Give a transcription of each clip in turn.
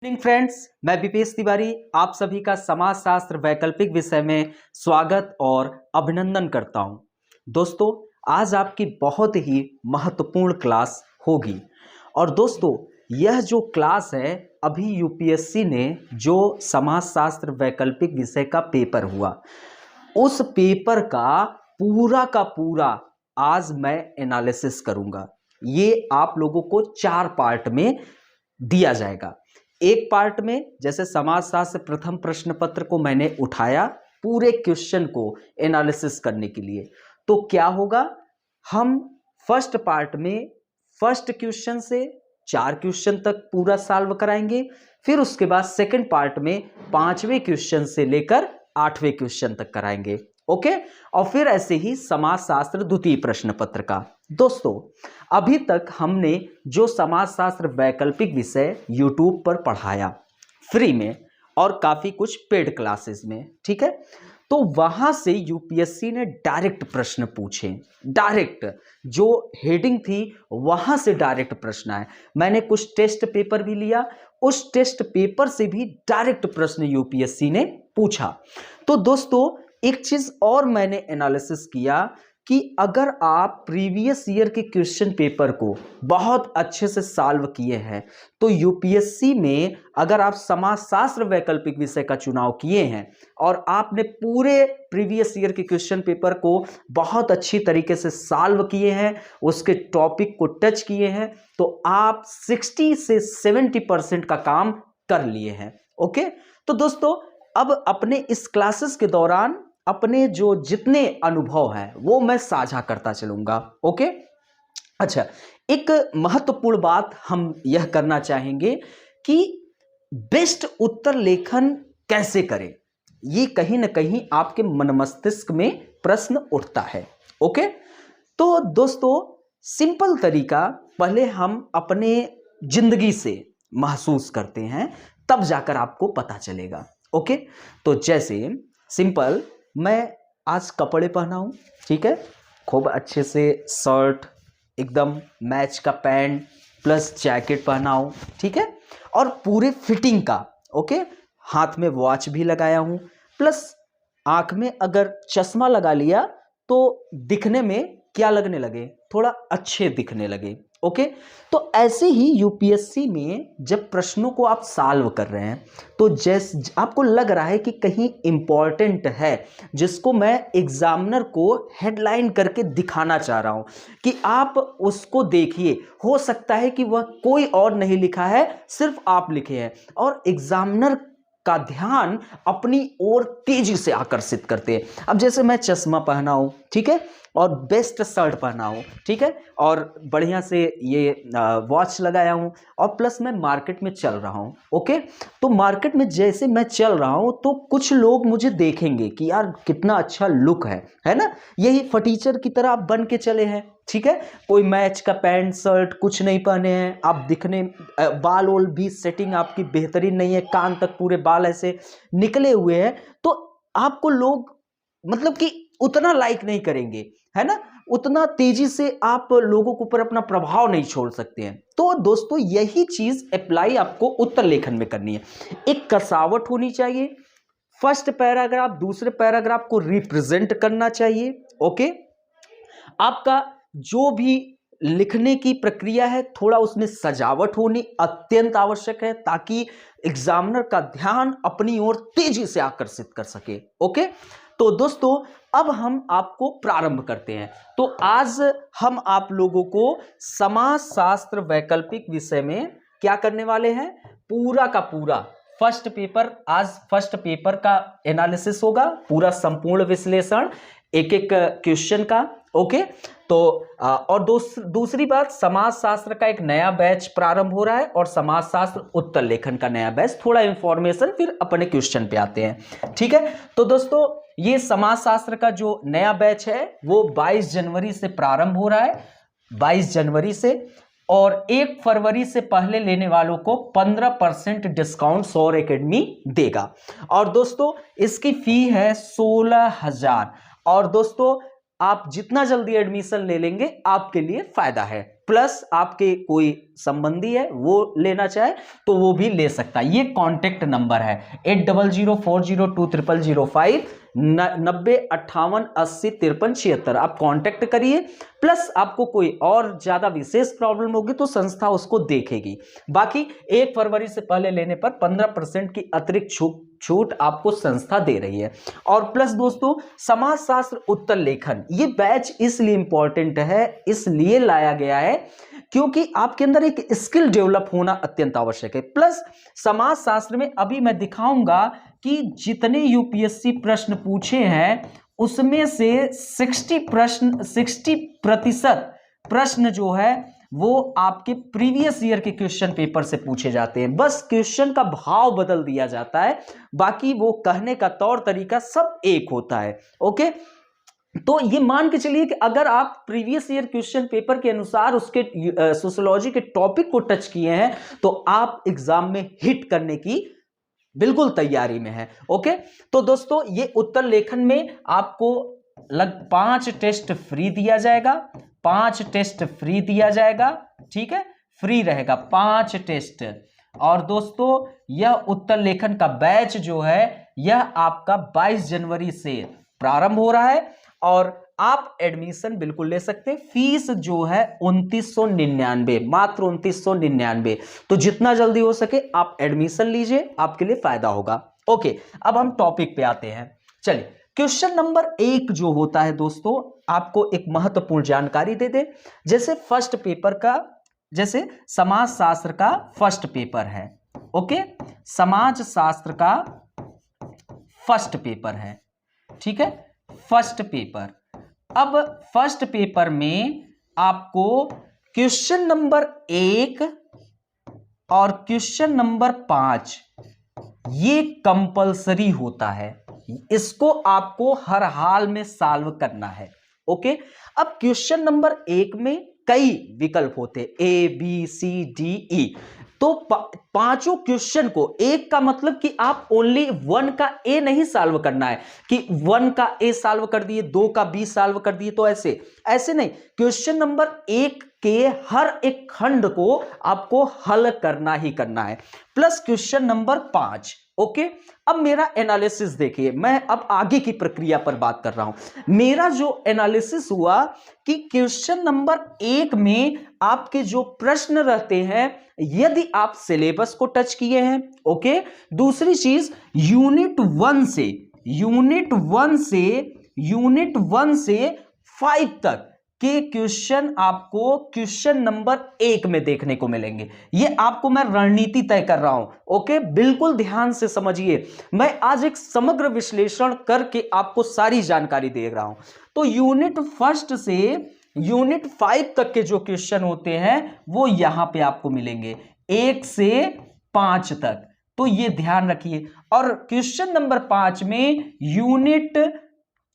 Evening friends, मैं विपेश तिवारी आप सभी का समाजशास्त्र वैकल्पिक विषय में स्वागत और अभिनंदन करता हूं। दोस्तों, आज आपकी बहुत ही महत्वपूर्ण क्लास होगी और दोस्तों यह जो क्लास है, अभी यूपीएससी ने जो समाजशास्त्र वैकल्पिक विषय का पेपर हुआ, उस पेपर का पूरा आज मैं एनालिसिस करूंगा। ये आप लोगों को 4 पार्ट में दिया जाएगा। एक पार्ट में जैसे समाजशास्त्र प्रथम प्रश्न पत्र को मैंने उठाया पूरे क्वेश्चन को एनालिसिस करने के लिए, तो क्या होगा, हम फर्स्ट पार्ट में फर्स्ट क्वेश्चन से 4 क्वेश्चन तक पूरा सॉल्व कराएंगे। फिर उसके बाद सेकंड पार्ट में 5वें क्वेश्चन से लेकर 8वें क्वेश्चन तक कराएंगे। ओके, और फिर ऐसे ही समाजशास्त्र द्वितीय प्रश्न पत्र का। दोस्तों, अभी तक हमने जो समाजशास्त्र वैकल्पिक विषय यूट्यूब पर पढ़ाया फ्री में और काफी कुछ पेड क्लासेस में, ठीक है, तो वहां से यूपीएससी ने डायरेक्ट प्रश्न पूछे। डायरेक्ट जो हेडिंग थी वहां से डायरेक्ट प्रश्न आए। मैंने कुछ टेस्ट पेपर भी लिया, उस टेस्ट पेपर से भी डायरेक्ट प्रश्न यूपीएससी ने पूछा। तो दोस्तों, एक चीज और मैंने एनालिसिस किया कि अगर आप प्रीवियस ईयर के क्वेश्चन पेपर को बहुत अच्छे से सॉल्व किए हैं, तो यूपीएससी में अगर आप समाजशास्त्र वैकल्पिक विषय का चुनाव किए हैं और आपने पूरे प्रीवियस ईयर के क्वेश्चन पेपर को बहुत अच्छी तरीके से सॉल्व किए हैं, उसके टॉपिक को टच किए हैं, तो आप 60 से 70% का काम कर लिए हैं। ओके, तो दोस्तों अब अपने इस क्लासेस के दौरान अपने जो जितने अनुभव हैं वो मैं साझा करता चलूंगा। ओके, अच्छा, एक महत्वपूर्ण बात हम यह करना चाहेंगे कि बेस्ट उत्तर लेखन कैसे करें, ये कहीं ना कहीं आपके मन मस्तिष्क में प्रश्न उठता है। ओके, तो दोस्तों सिंपल तरीका पहले हम अपने जिंदगी से महसूस करते हैं, तब जाकर आपको पता चलेगा। ओके, तो जैसे सिंपल, मैं आज कपड़े पहना हूं, ठीक है, खूब अच्छे से शर्ट, एकदम मैच का पैंट प्लस जैकेट पहना हूं, ठीक है, और पूरे फिटिंग का। ओके, हाथ में वॉच भी लगाया हूं, प्लस आंख में अगर चश्मा लगा लिया तो दिखने में क्या लगने लगे, थोड़ा अच्छे दिखने लगे। ओके, तो ऐसे ही यूपीएससी में जब प्रश्नों को आप सॉल्व कर रहे हैं, तो जैसे आपको लग रहा है कि कहीं इंपॉर्टेंट है जिसको मैं एग्जामिनर को हेडलाइन करके दिखाना चाह रहा हूं कि आप उसको देखिए, हो सकता है कि वह कोई और नहीं लिखा है, सिर्फ आप लिखे हैं, और एग्जामिनर का ध्यान अपनी ओर तेजी से आकर्षित करते हैं। अब जैसे मैं चश्मा पहना हूं, ठीक है, और बेस्ट शर्ट पहना हूं, ठीक है, और बढ़िया से ये वॉच लगाया हूं, और प्लस मैं मार्केट में चल रहा हूं। ओके, तो मार्केट में जैसे मैं चल रहा हूं तो कुछ लोग मुझे देखेंगे कि यार कितना अच्छा लुक है ना, यही फटीचर की तरह आप बन के चले हैं, ठीक है, कोई मैच का पैंट शर्ट कुछ नहीं पहने हैं आप, दिखने बाल वोल भी सेटिंग आपकी बेहतरीन नहीं है, कान तक पूरे बाल ऐसे निकले हुए हैं, तो आपको लोग मतलब कि उतना लाइक नहीं करेंगे, है ना, उतना तेजी से आप लोगों के ऊपर अपना प्रभाव नहीं छोड़ सकते हैं। तो दोस्तों यही चीज अप्लाई आपको उत्तर लेखन में करनी है। एक कसावट होनी चाहिए, फर्स्ट पैराग्राफ दूसरे पैराग्राफ को रिप्रेजेंट करना चाहिए। ओके, आपका जो भी लिखने की प्रक्रिया है थोड़ा उसमें सजावट होनी अत्यंत आवश्यक है, ताकि एग्जामिनर का ध्यान अपनी ओर तेजी से आकर्षित कर सके। ओके, तो दोस्तों अब हम आपको प्रारंभ करते हैं। तो आज हम आप लोगों को समाजशास्त्र वैकल्पिक विषय में क्या करने वाले हैं, पूरा का पूरा फर्स्ट पेपर, आज फर्स्ट पेपर का एनालिसिस होगा, पूरा संपूर्ण विश्लेषण एक एक क्वेश्चन का। ओके, तो और दूसरी बात, समाजशास्त्र का एक नया बैच प्रारंभ हो रहा है और समाजशास्त्र उत्तर लेखन का नया बैच, थोड़ा इंफॉर्मेशन, फिर अपने क्वेश्चन पे आते हैं, ठीक है। तो दोस्तों ये समाजशास्त्र का जो नया बैच है वो 22 जनवरी से प्रारंभ हो रहा है, 22 जनवरी से, और 1 फरवरी से पहले लेने वालों को 15% डिस्काउंट सौर एकेडमी देगा। और दोस्तों इसकी फी है 16,000, और दोस्तों आप जितना जल्दी एडमिशन ले लेंगे आपके लिए फायदा है। प्लस आपके कोई संबंधी है वो लेना चाहे तो वो भी ले सकता है। ये कॉन्टेक्ट नंबर है 8004020005 9058805376। आप कांटेक्ट करिए। प्लस आपको कोई और ज्यादा विशेष प्रॉब्लम होगी तो संस्था उसको देखेगी। बाकी 1 फरवरी से पहले लेने पर 15% की अतिरिक्त छूट आपको संस्था दे रही है। और प्लस दोस्तों, समाजशास्त्र उत्तर लेखन ये बैच इसलिए इंपॉर्टेंट है, इसलिए लाया गया है क्योंकि आपके अंदर एक स्किल डेवलप होना अत्यंत आवश्यक है। प्लस समाजशास्त्र में अभी मैं दिखाऊंगा कि जितने यूपीएससी प्रश्न पूछे हैं उसमें से 60% प्रश्न जो है वो आपके प्रीवियस ईयर के क्वेश्चन पेपर से पूछे जाते हैं। बस क्वेश्चन का भाव बदल दिया जाता है, बाकी वो कहने का तौर तरीका सब एक होता है। ओके, तो ये मान के चलिए कि अगर आप प्रीवियस ईयर क्वेश्चन पेपर के अनुसार उसके सोशियोलॉजी के टॉपिक को टच किए हैं तो आप एग्जाम में हिट करने की बिल्कुल तैयारी में है। ओके, तो दोस्तों ये उत्तर लेखन में आपको 5 टेस्ट फ्री दिया जाएगा, 5 टेस्ट फ्री दिया जाएगा, ठीक है, फ्री रहेगा 5 टेस्ट। और दोस्तों यह उत्तर लेखन का बैच जो है यह आपका 22 जनवरी से प्रारंभ हो रहा है और आप एडमिशन बिल्कुल ले सकते हैं। फीस जो है 2999, मात्र 2999। तो जितना जल्दी हो सके आप एडमिशन लीजिए, आपके लिए फायदा होगा। ओके, अब हम टॉपिक पे आते हैं। चलिए, क्वेश्चन नंबर 1 जो होता है दोस्तों, आपको एक महत्वपूर्ण जानकारी दे दे। जैसे फर्स्ट पेपर का, जैसे समाज शास्त्र का फर्स्ट पेपर है। ओके, समाज शास्त्र का फर्स्ट पेपर है, ठीक है, फर्स्ट पेपर। अब फर्स्ट पेपर में आपको क्वेश्चन नंबर 1 और क्वेश्चन नंबर 5 ये कंपलसरी होता है, इसको आपको हर हाल में सॉल्व करना है। ओके, अब क्वेश्चन नंबर 1 में कई विकल्प होते, A B C D E. तो पांचों क्वेश्चन को, एक का मतलब कि आप ओनली 1 का ए नहीं सॉल्व करना है कि 1 का ए सॉल्व कर दिए, 2 का बी सॉल्व कर दिए, तो ऐसे नहीं। क्वेश्चन नंबर 1 के हर एक खंड को आपको हल करना ही करना है। Plus question number 5। ओके, अब मेरा एनालिसिस देखिए, मैं अब आगे की प्रक्रिया पर बात कर रहा हूं। मेरा जो एनालिसिस हुआ कि क्वेश्चन नंबर 1 में आपके जो प्रश्न रहते हैं, यदि आप सिलेबस को टच किए हैं, ओके, दूसरी चीज यूनिट 1 से 5 तक के क्वेश्चन आपको क्वेश्चन नंबर 1 में देखने को मिलेंगे। ये आपको मैं रणनीति तय कर रहा हूं। ओके, बिल्कुल ध्यान से समझिए, मैं आज एक समग्र विश्लेषण करके आपको सारी जानकारी दे रहा हूं। तो यूनिट 1 से यूनिट 5 तक के जो क्वेश्चन होते हैं वो यहां पे आपको मिलेंगे, 1 से 5 तक, तो ये ध्यान रखिए। और क्वेश्चन नंबर 5 में यूनिट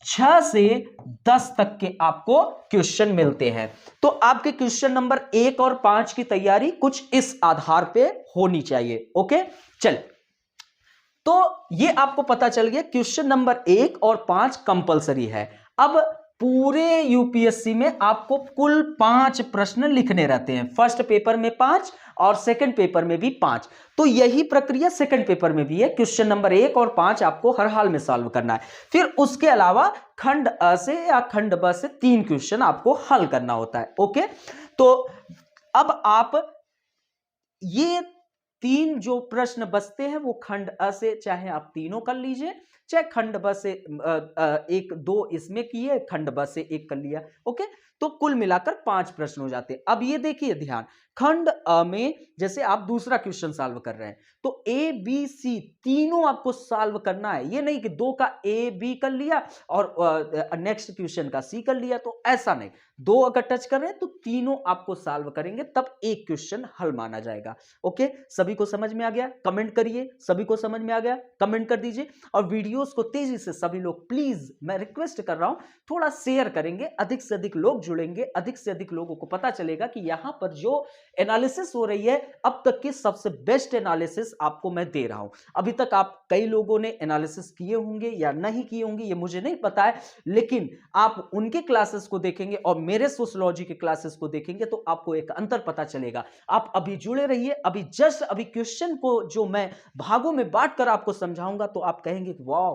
6 से 10 तक के आपको क्वेश्चन मिलते हैं। तो आपके क्वेश्चन नंबर 1 और 5 की तैयारी कुछ इस आधार पे होनी चाहिए। ओके, चल, तो ये आपको पता चल गया क्वेश्चन नंबर 1 और 5 कंपलसरी है। अब पूरे यूपीएससी में आपको कुल 5 प्रश्न लिखने रहते हैं, फर्स्ट पेपर में 5 और सेकंड पेपर में भी 5। तो यही प्रक्रिया सेकंड पेपर में भी है, क्वेश्चन नंबर 1 और 5 आपको हर हाल में सॉल्व करना है। फिर उसके अलावा खंड अ से या खंड ब से 3 क्वेश्चन आपको हल करना होता है। ओके, तो अब आप ये 3 जो प्रश्न बचते हैं वो खंड अ से चाहे आप तीनों कर लीजिए, चाहे खंड ब से 1-2 इसमें किए, खंड ब से 1 कर लिया। ओके, तो कुल मिलाकर 5 प्रश्न हो जाते हैं। अब ये देखिए ध्यान, खंड अ में जैसे आप दूसरा क्वेश्चन सॉल्व कर रहे हैं तो ए बी सी तीनों आपको सॉल्व करना है। ये नहीं कि 2 का ए बी कर लिया और नेक्स्ट क्वेश्चन का सी कर लिया, तो ऐसा नहीं। 2 अगर टच कर रहे हैं तो तीनों आपको सॉल्व करेंगे, तब एक क्वेश्चन हल माना जाएगा। ओके, सभी को समझ में आ गया? कमेंट करिए, सभी को समझ में आ गया कमेंट कर दीजिए। और वीडियो वीडियोस को तेजी से सभी लोग प्लीज, मैं रिक्वेस्ट कर रहा हूं, थोड़ा शेयर करेंगे, अधिक से अधिक लोग जुड़ेंगे, अधिक से अधिक लोगों को पता चलेगा कि यहां पर जो एनालिसिस हो रही है अब तक की सबसे बेस्ट एनालिसिस आपको मैं दे रहा हूं। अभी तक आप कई लोगों ने एनालिसिस किए होंगे या नहीं किए होंगे ये मुझे नहीं पता है, लेकिन आप उनके क्लासेस को देखेंगे और मेरे सोशियोलॉजी के क्लासेस को देखेंगे तो आपको एक अंतर पता चलेगा। आप अभी जुड़े रहिए, अभी जस्ट अभी क्वेश्चन को जो मैं भागों में बांटकर आपको समझाऊंगा तो आप कहेंगे वाह,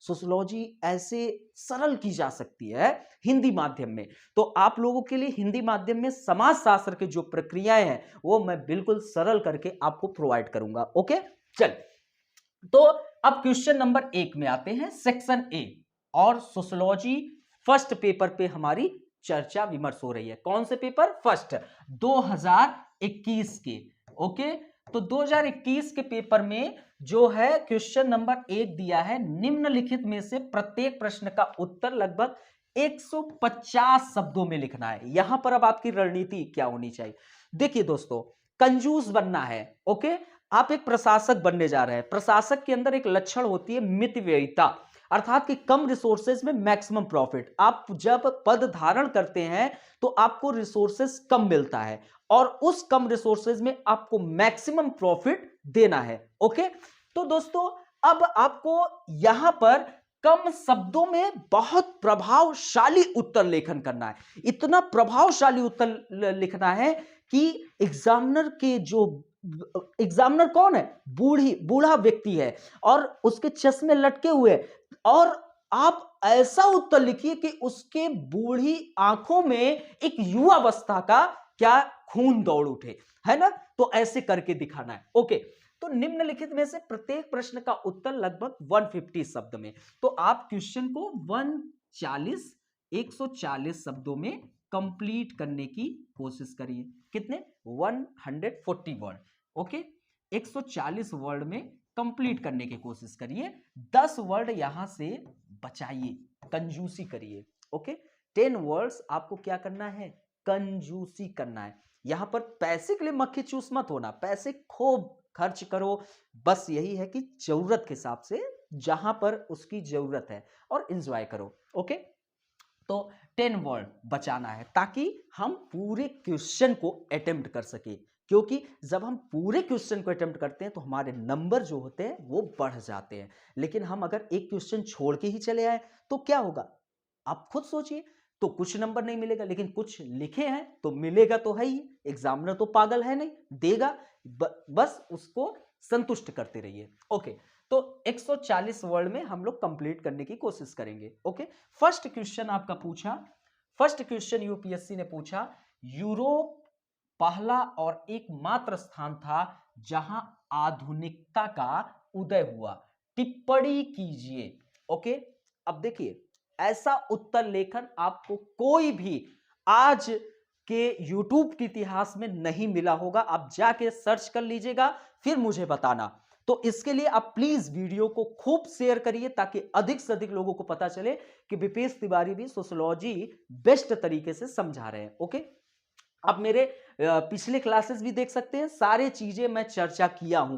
सोशियोलॉजी ऐसे सरल की जा सकती है हिंदी माध्यम में। तो आप लोगों के लिए हिंदी माध्यम में समाजशास्त्र की जो प्रक्रियाएं हैं वो मैं बिल्कुल सरल करके आपको प्रोवाइड करूंगा। ओके, चल तो अब क्वेश्चन नंबर 1 में आते हैं, सेक्शन ए, और सोशियोलॉजी फर्स्ट पेपर पे हमारी चर्चा विमर्श हो रही है। कौन से पेपर? फर्स्ट 2021 के। ओके, तो 2021 के पेपर में जो है क्वेश्चन नंबर 1 दिया है, निम्नलिखित में से प्रत्येक प्रश्न का उत्तर लगभग 150 शब्दों में लिखना है। यहां पर अब आपकी रणनीति क्या होनी चाहिए? देखिए दोस्तों, कंजूस बनना है। ओके, आप एक प्रशासक बनने जा रहे हैं। प्रशासक के अंदर एक लक्षण होती है मितव्ययिता, अर्थात कि कम रिसोर्सेज में मैक्सिमम प्रॉफिट। आप जब पद धारण करते हैं तो आपको रिसोर्सेज कम मिलता है और उस कम रिसोर्सेज में आपको मैक्सिमम प्रॉफिट देना है। ओके, तो दोस्तों अब आपको यहां पर कम शब्दों में बहुत प्रभावशाली उत्तर लेखन करना है। इतना प्रभावशाली उत्तर लिखना है कि एग्जामिनर कौन है? बूढ़ा व्यक्ति है और उसके चश्मे लटके हुए, और आप ऐसा उत्तर लिखिए कि उसके बूढ़ी आंखों में एक युवावस्था का क्या खून दौड़ उठे, है ना? तो ऐसे करके दिखाना है। ओके, तो निम्नलिखित में से प्रत्येक प्रश्न का उत्तर लगभग 150 शब्द में। तो आप क्वेश्चन को 140 शब्दों में कंप्लीट करने की कोशिश करिए। कितने? 140 वर्ड। ओके, 140 वर्ड में कंप्लीट करने की कोशिश करिए। 10 वर्ड यहां से बचाइए, कंजूसी करिए। ओके, 10 वर्ड्स आपको क्या करना है? कंजूसी करना है। यहां पर पैसे के लिए मक्खी चूस मत होना, पैसे खूब खर्च करो, बस यही है कि जरूरत के हिसाब से, जहां पर उसकी जरूरत है, और एंजॉय करो। ओके, तो 10 वर्ड बचाना है ताकि हम पूरे क्वेश्चन को अटेम्प्ट कर सके, क्योंकि जब हम पूरे क्वेश्चन को अटेम्प्ट करते हैं तो हमारे नंबर जो होते हैं वो बढ़ जाते हैं। लेकिन हम अगर एक क्वेश्चन छोड़ के ही चले आए तो क्या होगा? आप खुद सोचिए, तो कुछ नंबर नहीं मिलेगा, लेकिन कुछ लिखे हैं तो मिलेगा तो है ही। एग्जामिनर तो पागल है नहीं, देगा, बस उसको संतुष्ट करते रहिए। ओके, तो 140 वर्ड में हम लोग कंप्लीट करने की कोशिश करेंगे। ओके, फर्स्ट क्वेश्चन आपका पूछा, फर्स्ट क्वेश्चन यूपीएससी ने पूछा, यूरोप पहला और एकमात्र स्थान था जहां आधुनिकता का उदय हुआ, टिप्पणी कीजिए। ओके, अब देखिए, ऐसा उत्तर लेखन आपको कोई भी आज के YouTube के इतिहास में नहीं मिला होगा। आप जाके सर्च कर लीजिएगा, फिर मुझे बताना। तो इसके लिए आप प्लीज वीडियो को खूब शेयर करिए ताकि अधिक से अधिक लोगों को पता चले कि विपेश तिवारी भी सोशियोलॉजी बेस्ट तरीके से समझा रहे हैं। ओके, आप मेरे पिछले क्लासेस भी देख सकते हैं, सारे चीजें मैं चर्चा किया हूं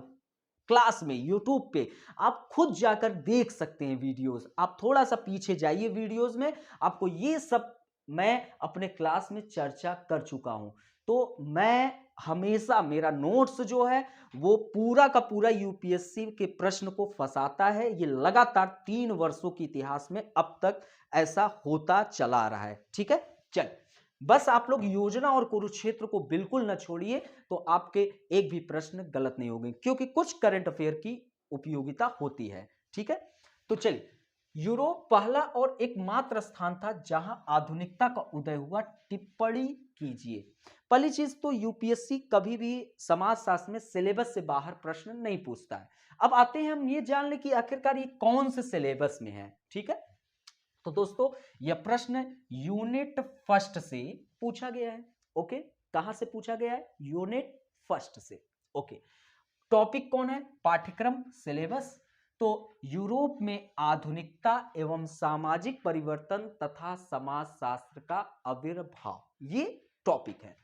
क्लास में, यूट्यूब पे आप खुद जाकर देख सकते हैं वीडियोस। आप थोड़ा सा पीछे जाइए वीडियोस में, आपको ये सब मैं अपने क्लास में चर्चा कर चुका हूं। तो मैं हमेशा, मेरा नोट्स जो है वो पूरा का पूरा यूपीएससी के प्रश्न को फंसाता है। ये लगातार 3 वर्षों के इतिहास में अब तक ऐसा होता चला आ रहा है। ठीक है, चल, बस आप लोग योजना और कुरुक्षेत्र को बिल्कुल न छोड़िए, तो आपके एक भी प्रश्न गलत नहीं होंगे, क्योंकि कुछ करंट अफेयर की उपयोगिता होती है। ठीक है, तो चलिए, यूरोप पहला और एकमात्र स्थान था जहां आधुनिकता का उदय हुआ, टिप्पणी कीजिए। पहली चीज तो यूपीएससी कभी भी समाजशास्त्र में सिलेबस से बाहर प्रश्न नहीं पूछता है। अब आते हैं हम ये जान ले कि आखिरकार ये कौन से सिलेबस में है। ठीक है, तो दोस्तों यह प्रश्न यूनिट फर्स्ट से पूछा गया है। ओके, कहां से पूछा गया है? यूनिट फर्स्ट से। ओके, टॉपिक कौन है? पाठ्यक्रम, सिलेबस। तो यूरोप में आधुनिकता एवं सामाजिक परिवर्तन तथा समाजशास्त्र का आविर्भाव, ये टॉपिक है।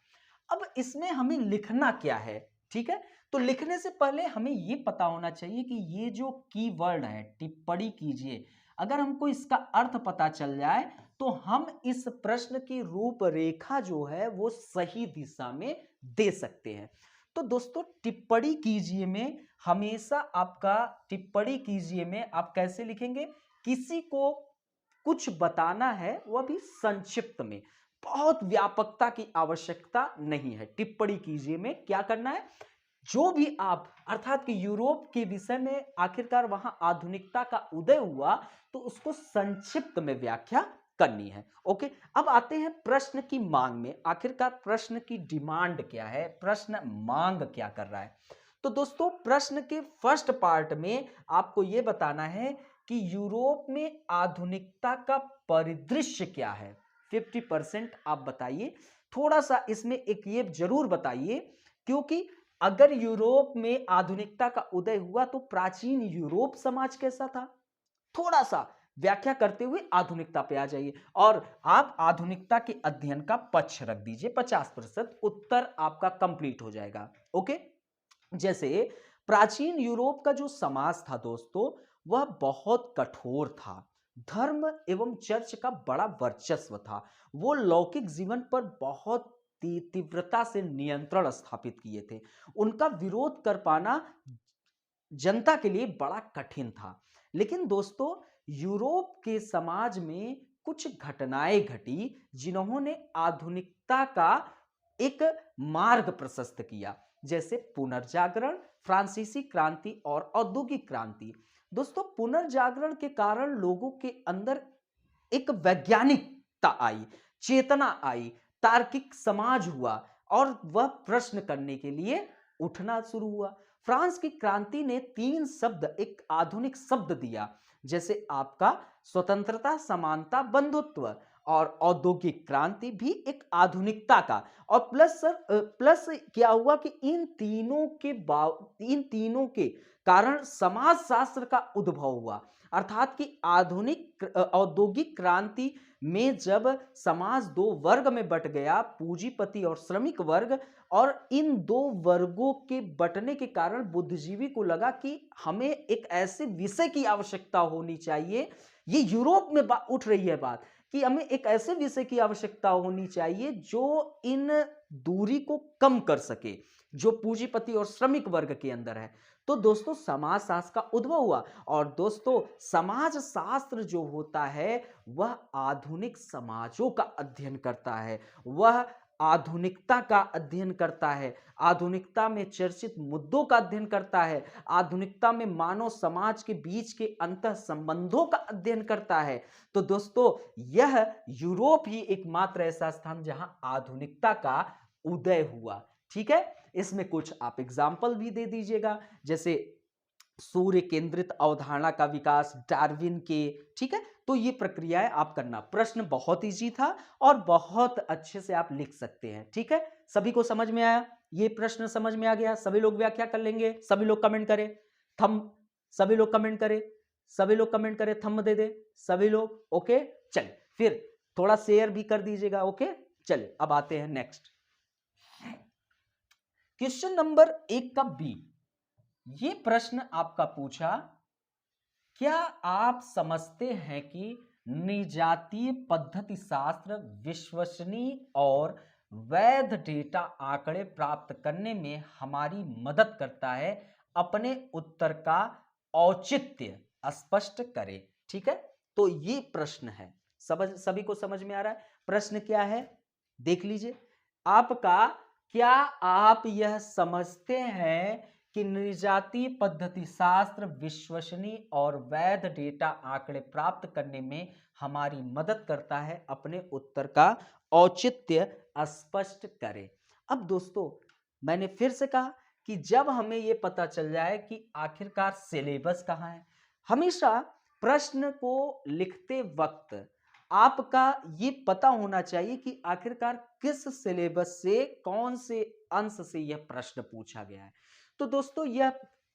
अब इसमें हमें लिखना क्या है? ठीक है। तो लिखने से पहले हमें ये पता होना चाहिए कि ये जो कीवर्ड है टिप्पणी कीजिए, अगर हमको इसका अर्थ पता चल जाए तो हम इस प्रश्न की रूपरेखा जो है वो सही दिशा में दे सकते हैं। तो दोस्तों टिप्पणी कीजिए में हमेशा आपका टिप्पणी कीजिए में आप कैसे लिखेंगे, किसी को कुछ बताना है वह भी संक्षिप्त में, बहुत व्यापकता की आवश्यकता नहीं है। टिप्पणी कीजिए में क्या करना है, जो भी आप अर्थात कि यूरोप के विषय में आखिरकार वहां आधुनिकता का उदय हुआ तो उसको संक्षिप्त में व्याख्या करनी है। ओके, अब आते हैं प्रश्न की मांग में। आखिरकार प्रश्न की डिमांड क्या है, प्रश्न मांग क्या कर रहा है। तो दोस्तों प्रश्न के फर्स्ट पार्ट में आपको यह बताना है कि यूरोप में आधुनिकता का परिदृश्य क्या है। 50% आप बताइए। थोड़ा सा इसमें एक ये जरूर बताइए, क्योंकि अगर यूरोप में आधुनिकता का उदय हुआ तो प्राचीन यूरोप समाज कैसा था, थोड़ा सा व्याख्या करते हुए आधुनिकता पे आ जाइए। और आप आधुनिकता के अध्ययन का पक्ष रख दीजिए 50%, उत्तर आपका कंप्लीट हो जाएगा। ओके, जैसे प्राचीन यूरोप का जो समाज था दोस्तों वह बहुत कठोर था, धर्म एवं चर्च का बड़ा वर्चस्व था, वो लौकिक जीवन पर बहुत तीव्रता से नियंत्रण स्थापित किए थे। उनका विरोध कर पाना जनता के लिए बड़ा कठिन था। लेकिन दोस्तों यूरोप के समाज में कुछ घटनाएं घटी जिन्होंने आधुनिकता का एक मार्ग प्रशस्त किया, जैसे पुनर्जागरण, फ्रांसीसी क्रांति और औद्योगिक क्रांति। दोस्तों पुनर्जागरण के कारण लोगों के अंदर एक वैज्ञानिकता आई, चेतना आई, तार्किक समाज हुआ और वह प्रश्न करने के लिए उठना शुरू हुआ। फ्रांस की क्रांति ने 3 शब्द एक आधुनिक शब्द दिया, जैसे आपका स्वतंत्रता, समानता, बंधुत्व, और औद्योगिक क्रांति भी एक आधुनिकता का। और प्लस क्या हुआ कि इन तीनों के कारण समाज शास्त्र का उद्भव हुआ। अर्थात कि आधुनिक औद्योगिक क्रांति में जब समाज 2 वर्ग में बट गया, पूंजीपति और श्रमिक वर्ग, और इन 2 वर्गों के बटने के कारण बुद्धिजीवी को लगा कि हमें एक ऐसे विषय की आवश्यकता होनी चाहिए। ये यूरोप में उठ रही है बात कि हमें एक ऐसे विषय की आवश्यकता होनी चाहिए जो इन दूरी को कम कर सके, जो पूंजीपति और श्रमिक वर्ग के अंदर है। तो दोस्तों समाज शास्त्र का उद्भव हुआ। और दोस्तों समाज शास्त्र जो होता है वह आधुनिक समाजों का अध्ययन करता है, वह आधुनिकता का अध्ययन करता है, आधुनिकता में चर्चित मुद्दों का अध्ययन करता है, आधुनिकता में मानव समाज के बीच के अंतः संबंधों का अध्ययन करता है। तो दोस्तों यह यूरोप ही एकमात्र ऐसा स्थान जहां आधुनिकता का उदय हुआ। ठीक है, इसमें कुछ आप एग्जाम्पल भी दे दीजिएगा, जैसे सूर्य केंद्रित अवधारणा का विकास, डार्विन के। ठीक है, तो ये प्रक्रियाएं आप करना। प्रश्न बहुत इजी था और बहुत अच्छे से आप लिख सकते हैं। ठीक है, सभी को समझ में आया, ये प्रश्न समझ में आ गया, सभी लोग व्याख्या कर लेंगे, सभी लोग कमेंट करें थंब, सभी लोग कमेंट करें, सभी लोग कमेंट करें, थंब दे दे सभी लोग। ओके, चलिए फिर थोड़ा शेयर भी कर दीजिएगा। ओके, चलिए अब आते हैं नेक्स्ट क्वेश्चन नंबर 1 का बी। ये प्रश्न आपका पूछा, क्या आप समझते हैं कि निजातीय पद्धति शास्त्र विश्वसनीय और वैध डेटा आंकड़े प्राप्त करने में हमारी मदद करता है? अपने उत्तर का औचित्य स्पष्ट करें। ठीक है, तो ये प्रश्न है, सभी को समझ में आ रहा है प्रश्न क्या है? देख लीजिए आपका, क्या आप यह समझते हैं कि निजातीय पद्धति शास्त्र विश्वसनीय और वैध डेटा आंकड़े प्राप्त करने में हमारी मदद करता है? अपने उत्तर का औचित्य स्पष्ट करें। अब दोस्तों मैंने फिर से कहा कि जब हमें यह पता चल जाए कि आखिरकार सिलेबस कहाँ है, हमेशा प्रश्न को लिखते वक्त आपका ये पता होना चाहिए कि आखिरकार किस सिलेबस से, कौन से अंश से यह प्रश्न पूछा गया है। तो दोस्तों यह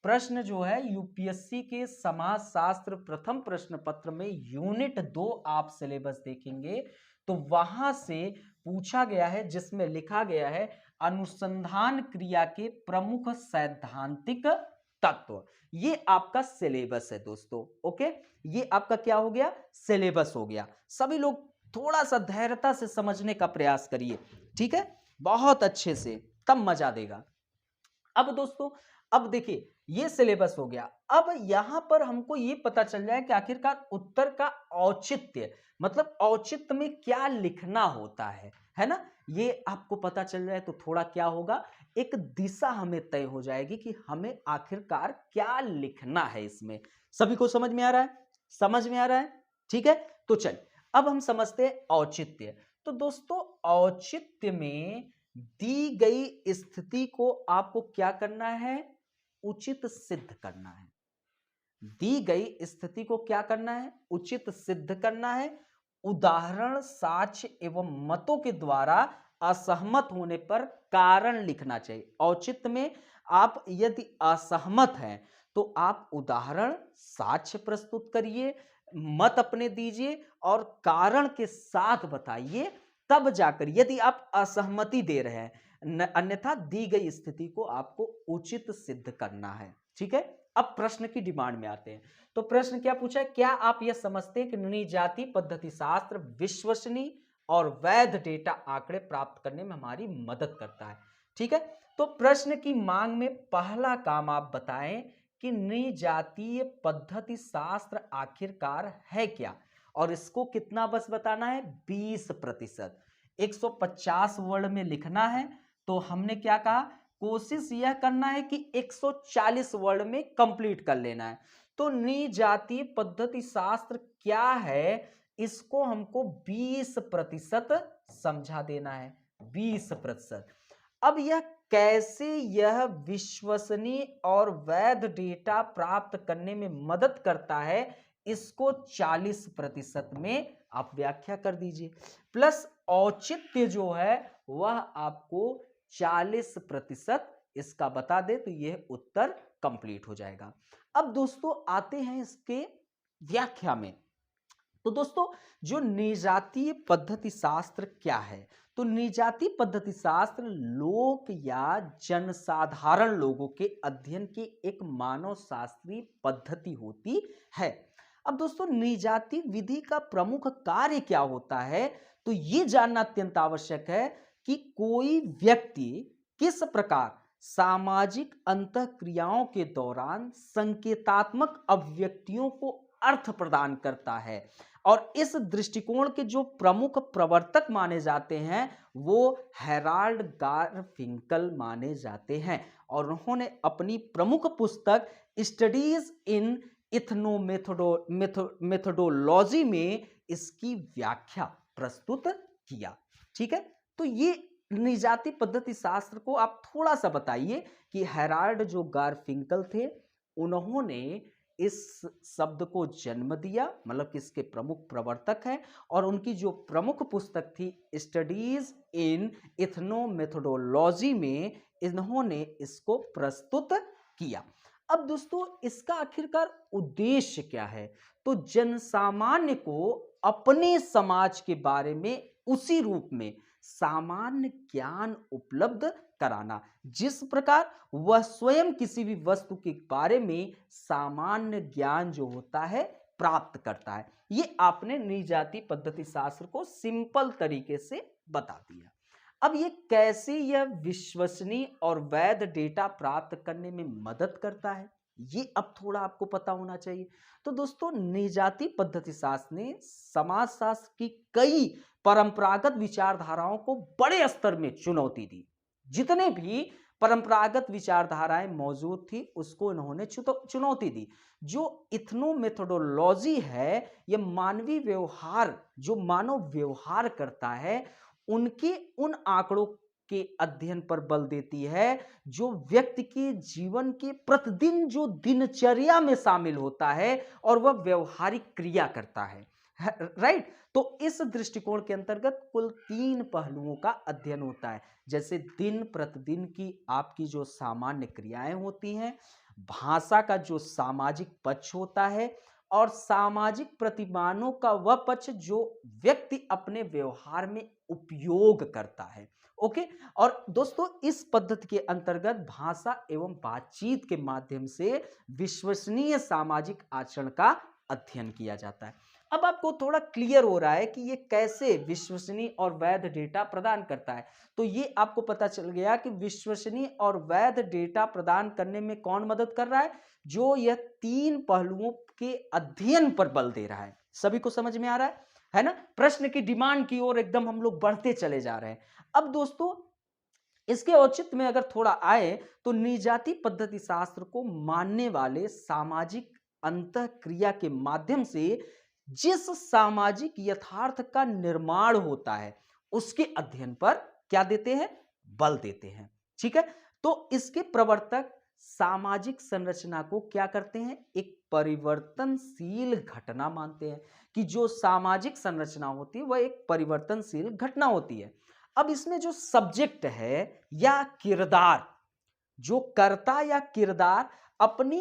प्रश्न जो है यूपीएससी के समाज शास्त्र प्रथम प्रश्न पत्र में यूनिट 2 आप सिलेबस देखेंगे तो वहां से पूछा गया है, जिसमें लिखा गया है अनुसंधान क्रिया के प्रमुख सैद्धांतिक तत्व। ये आपका सिलेबस है दोस्तों। ओके, ये आपका क्या हो गया, सिलेबस हो गया। सभी लोग थोड़ा सा धैर्यता से समझने का प्रयास करिए, ठीक है, बहुत अच्छे से, तब मजा देगा। अब दोस्तों, अब देखिए ये सिलेबस हो गया। अब यहां पर हमको ये पता चल जाए कि आखिरकार उत्तर का औचित्य, मतलब औचित्य में क्या लिखना होता है ना, ये आपको पता चल जाए तो थोड़ा क्या होगा, एक दिशा हमें तय हो जाएगी कि हमें आखिरकार क्या लिखना है इसमें। सभी को समझ में आ रहा है, समझ में आ रहा है, ठीक है। तो चल अब हम समझते हैं औचित्य। तो दोस्तों औचित्य में दी गई स्थिति को आपको क्या करना है, उचित सिद्ध करना है। दी गई स्थिति को क्या करना है, उचित सिद्ध करना है। उदाहरण, साक्ष्य एवं मतों के द्वारा असहमत होने पर कारण लिखना चाहिए। औचित्य में आप यदि असहमत हैं तो आप उदाहरण, साक्ष्य प्रस्तुत करिए, मत अपने दीजिए और कारण के साथ बताइए, तब जाकर यदि आप असहमति दे रहे हैं, अन्यथा दी गई स्थिति को आपको उचित सिद्ध करना है, ठीक है। अब प्रश्न की डिमांड में आते हैं। तो प्रश्न क्या पूछा है, क्या आप यह समझते हैं कि निर्णय पद्धति शास्त्र विश्वसनीय और वैध डेटा आंकड़े प्राप्त करने में हमारी मदद करता है, ठीक है। तो प्रश्न की मांग में पहला काम आप बताएं कि निर्णय पद्धति शास्त्र आखिरकार है क्या, और इसको कितना बस बताना है, 20%। 150 वर्ड में लिखना है तो हमने क्या कहा, कोशिश यह करना है कि 140 वर्ड में कंप्लीट कर लेना है। तो निर्णय पद्धति शास्त्र क्या है, इसको हमको 20% समझा देना है, 20%। अब यह कैसे यह विश्वसनीय और वैध डेटा प्राप्त करने में मदद करता है, इसको 40% में आप व्याख्या कर दीजिए। प्लस औचित्य जो है वह आपको 40% इसका बता दे तो यह उत्तर कंप्लीट हो जाएगा। अब दोस्तों आते हैं इसके व्याख्या में। तो दोस्तों जो निर्णय पद्धति शास्त्र क्या है, तो निर्णय पद्धति शास्त्र लोक या जनसाधारण लोगों के अध्ययन की एक मानव शास्त्रीय पद्धति होती है। अब दोस्तों निर्णय विधि का प्रमुख कार्य क्या होता है, तो ये जानना अत्यंत आवश्यक है कि कोई व्यक्ति किस प्रकार सामाजिक अंतःक्रियाओं के दौरान संकेतात्मक अभिव्यक्तियों को अर्थ प्रदान करता है। और इस दृष्टिकोण के जो प्रमुख प्रवर्तक माने जाते हैं वो हेराल्ड गारफिंकल माने जाते हैं, और उन्होंने अपनी प्रमुख पुस्तक स्टडीज इन मेथोडोलॉजी में इसकी व्याख्या प्रस्तुत किया, ठीक है। तो ये निर्णय पद्धति शास्त्र को आप थोड़ा सा बताइए कि हेराल्ड जो गारफिंकल थे उन्होंने इस शब्द को जन्म दिया, मतलब कि इसके प्रमुख प्रवर्तक हैं, और उनकी जो प्रमुख पुस्तक थी स्टडीज इन इथनोमेथोडोलॉजी में इन्होंने इसको प्रस्तुत किया। अब दोस्तों इसका आखिरकार उद्देश्य क्या है, तो जनसामान्य को अपने समाज के बारे में उसी रूप में सामान्य ज्ञान उपलब्ध कराना जिस प्रकार वह स्वयं किसी भी वस्तु के बारे में सामान्य ज्ञान जो होता है प्राप्त करता है। ये आपने निर्णय पद्धति शास्त्र को सिंपल तरीके से बता दिया। अब ये कैसे यह विश्वसनीय और वैध डेटा प्राप्त करने में मदद करता है, ये अब थोड़ा आपको पता होना चाहिए। तो दोस्तों निर्णय पद्धति शास्त्र ने समाजशास्त्र की कई परंपरागत विचारधाराओं को बड़े स्तर में चुनौती दी। जितने भी परंपरागत विचारधाराएं मौजूद थी उसको इन्होंने चुनौती दी। जो इथनोमेथोडोलॉजी है यह मानवीय व्यवहार, जो मानव व्यवहार करता है उनके उन आंकड़ों के अध्ययन पर बल देती है जो व्यक्ति के जीवन के प्रतिदिन जो दिनचर्या में शामिल होता है और वह व्यवहारिक क्रिया करता है, राइट। तो इस दृष्टिकोण के अंतर्गत कुल 3 पहलुओं का अध्ययन होता है, जैसे दिन प्रतिदिन की आपकी जो सामान्य क्रियाएं होती हैं, भाषा का जो सामाजिक पक्ष होता है, और सामाजिक प्रतिमानों का वह पक्ष जो व्यक्ति अपने व्यवहार में उपयोग करता है, ओके। और दोस्तों इस पद्धति के अंतर्गत भाषा एवं बातचीत के माध्यम से विश्वसनीय सामाजिक आचरण का अध्ययन किया जाता है। अब आपको थोड़ा क्लियर हो रहा है कि ये कैसे विश्वसनीय और वैध डेटा प्रदान करता है। तो ये आपको पता चल गया कि विश्वसनीय और वैध डेटा प्रदान करने में कौन मदद कर रहा है, जो यह तीन पहलुओं के अध्ययन पर बल दे रहा है। सभी को समझ में आ रहा है ना? प्रश्न की डिमांड की ओर एकदम हम लोग बढ़ते चले जा रहे हैं। अब दोस्तों इसके औचित्य में अगर थोड़ा आए तो निजाति पद्धति शास्त्र को मानने वाले सामाजिक अंतःक्रिया के माध्यम से जिस सामाजिक यथार्थ का निर्माण होता है उसके अध्ययन पर क्या देते हैं, बल देते हैं। ठीक है, तो इसके प्रवर्तक सामाजिक संरचना को क्या करते हैं, एक परिवर्तनशील घटना मानते हैं कि जो सामाजिक संरचना होती है वह एक परिवर्तनशील घटना होती है। अब इसमें जो सब्जेक्ट है या किरदार, जो कर्ता या किरदार अपनी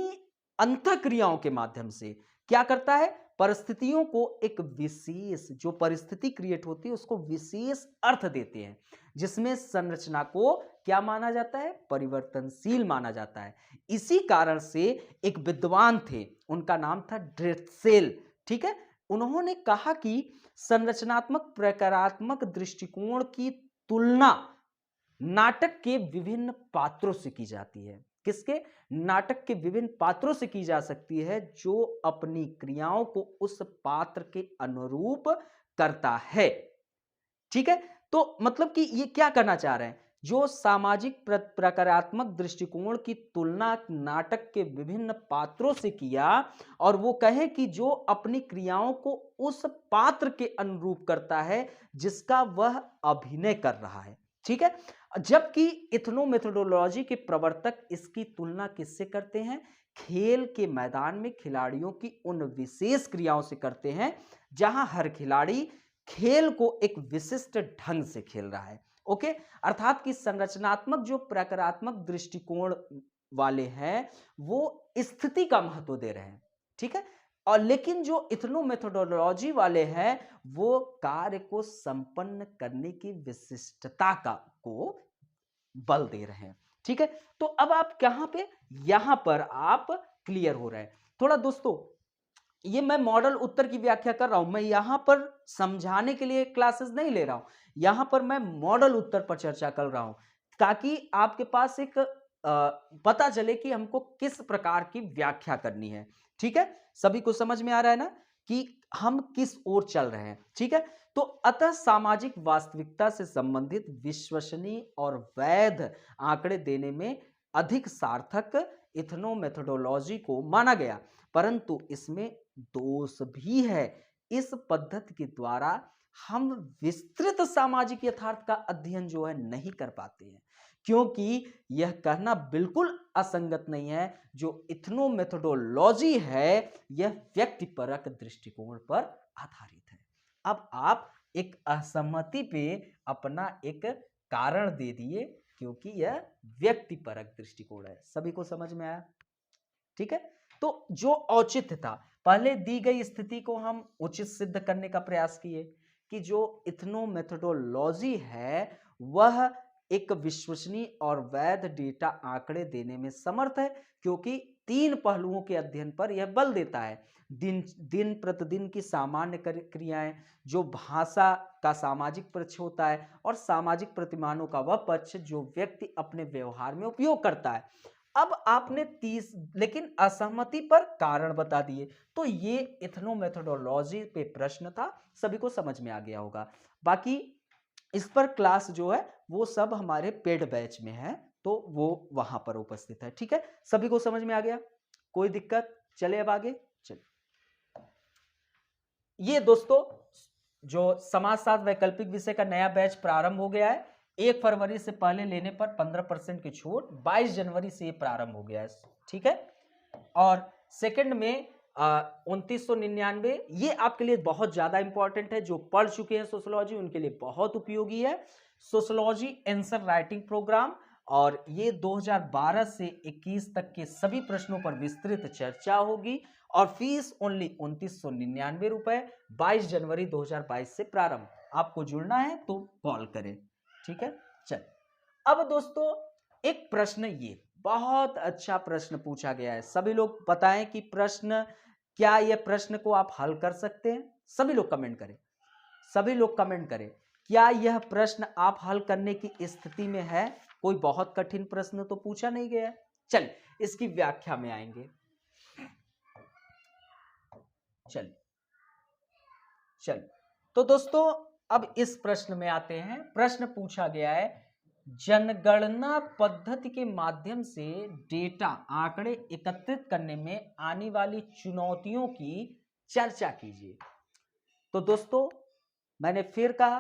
अंतःक्रियाओं के माध्यम से क्या करता है, परिस्थितियों को एक विशेष, जो परिस्थिति क्रिएट होती है उसको विशेष अर्थ देते हैं, जिसमें संरचना को क्या माना जाता है, परिवर्तनशील माना जाता है। इसी कारण से एक विद्वान थे, उनका नाम था ड्रेसेल। ठीक है, उन्होंने कहा कि संरचनात्मक प्रकारात्मक दृष्टिकोण की तुलना नाटक के विभिन्न पात्रों से की जाती है। किसके, नाटक के विभिन्न पात्रों से की जा सकती है जो अपनी क्रियाओं को उस पात्र के अनुरूप करता है। ठीक है, तो मतलब कि ये क्या करना चाह रहे हैं, जो सामाजिक प्रकारात्मक दृष्टिकोण की तुलना नाटक के विभिन्न पात्रों से किया और वो कहे कि जो अपनी क्रियाओं को उस पात्र के अनुरूप करता है जिसका वह अभिनय कर रहा है। ठीक है, जबकि इथनोमेथोडोलॉजी के प्रवर्तक इसकी तुलना किससे करते हैं, खेल के मैदान में खिलाड़ियों की उन विशेष क्रियाओं से करते हैं जहां हर खिलाड़ी खेल को एक विशिष्ट ढंग से खेल रहा है। ओके, अर्थात कि संरचनात्मक जो प्रकारात्मक दृष्टिकोण वाले हैं वो स्थिति का महत्व दे रहे हैं। ठीक है, और लेकिन जो इथनोमेथोडोलॉजी वाले हैं वो कार्य को संपन्न करने की विशिष्टता को बल दे रहे हैं। ठीक है, तो अब आप कहां पे, यहां पर आप क्लियर हो रहे हैं। थोड़ा दोस्तों ये मैं मॉडल उत्तर की व्याख्या कर रहा हूं, मैं यहां पर समझाने के लिए क्लासेस नहीं ले रहा हूं, यहां पर मैं मॉडल उत्तर पर चर्चा कर रहा हूं ताकि आपके पास एक पता चले कि हमको किस प्रकार की व्याख्या करनी है। ठीक है, सभी को समझ में आ रहा है ना कि हम किस ओर चल रहे हैं। ठीक है, तो अतः सामाजिक वास्तविकता से संबंधित विश्वसनीय और वैध आंकड़े देने में अधिक सार्थक इथनोमेथोडोलॉजी को माना गया, परंतु इसमें दोष भी है। इस पद्धति के द्वारा हम विस्तृत सामाजिक यथार्थ का अध्ययन जो है नहीं कर पाते हैं, क्योंकि यह कहना बिल्कुल असंगत नहीं है, जो इथनोमेथोडोलॉजी है यह व्यक्तिपरक दृष्टिकोण पर आधारित है। अब आप एक असहमति पे अपना एक कारण दे दिए क्योंकि यह व्यक्तिपरक दृष्टिकोण है। सभी को समझ में आया? ठीक है, तो जो औचित्य था, पहले दी गई स्थिति को हम उचित सिद्ध करने का प्रयास किए कि जो इथनोमेथोडोलॉजी है वह एक विश्वसनीय और वैध डेटा आंकड़े देने में समर्थ है, क्योंकि तीन पहलुओं के अध्ययन पर यह बल देता है। दिन प्रतिदिन की सामान्य क्रियाएं, जो भाषा का सामाजिक पक्ष होता है, और सामाजिक प्रतिमानों का वह पक्ष जो व्यक्ति अपने व्यवहार में उपयोग करता है। अब आपने 30 लेकिन असहमति पर कारण बता दिए, तो ये इथनोमेथोडोलॉजी पे प्रश्न था, सभी को समझ में आ गया होगा। बाकी इस पर क्लास जो है वो सब हमारे पेड बैच में है, तो वो वहां पर उपस्थित है। ठीक है, सभी को समझ में आ गया, कोई दिक्कत? चले अब आगे चलिए। ये दोस्तों जो समाजशास्त्र वैकल्पिक विषय का नया बैच प्रारंभ हो गया है। 1 फरवरी से पहले लेने पर 15% की छूट, 22 जनवरी से ये प्रारंभ हो गया है। ठीक है, और सेकंड में 2999, ये आपके लिए बहुत ज्यादा इंपॉर्टेंट है, जो पढ़ चुके हैं सोशियोलॉजी उनके लिए बहुत उपयोगी है। सोशियोलॉजी आंसर राइटिंग प्रोग्राम, और ये 2012 से 21 तक के सभी प्रश्नों पर विस्तृत चर्चा होगी, और फीस ओनली 2999 रुपए, 22 जनवरी 2022 से प्रारंभ। आपको जुड़ना है तो कॉल करें। ठीक है, चल, अब दोस्तों एक प्रश्न, ये बहुत अच्छा प्रश्न पूछा गया है। सभी लोग बताएं कि प्रश्न, क्या यह प्रश्न को आप हल कर सकते हैं? सभी लोग कमेंट करें, सभी लोग कमेंट करें, क्या यह प्रश्न आप हल करने की स्थिति में है? कोई बहुत कठिन प्रश्न तो पूछा नहीं गया है। चल, इसकी व्याख्या में आएंगे। चल चल तो दोस्तों अब इस प्रश्न में आते हैं। प्रश्न पूछा गया है, जनगणना पद्धति के माध्यम से डेटा आंकड़े एकत्रित करने में आने वाली चुनौतियों की चर्चा कीजिए। तो दोस्तों मैंने फिर कहा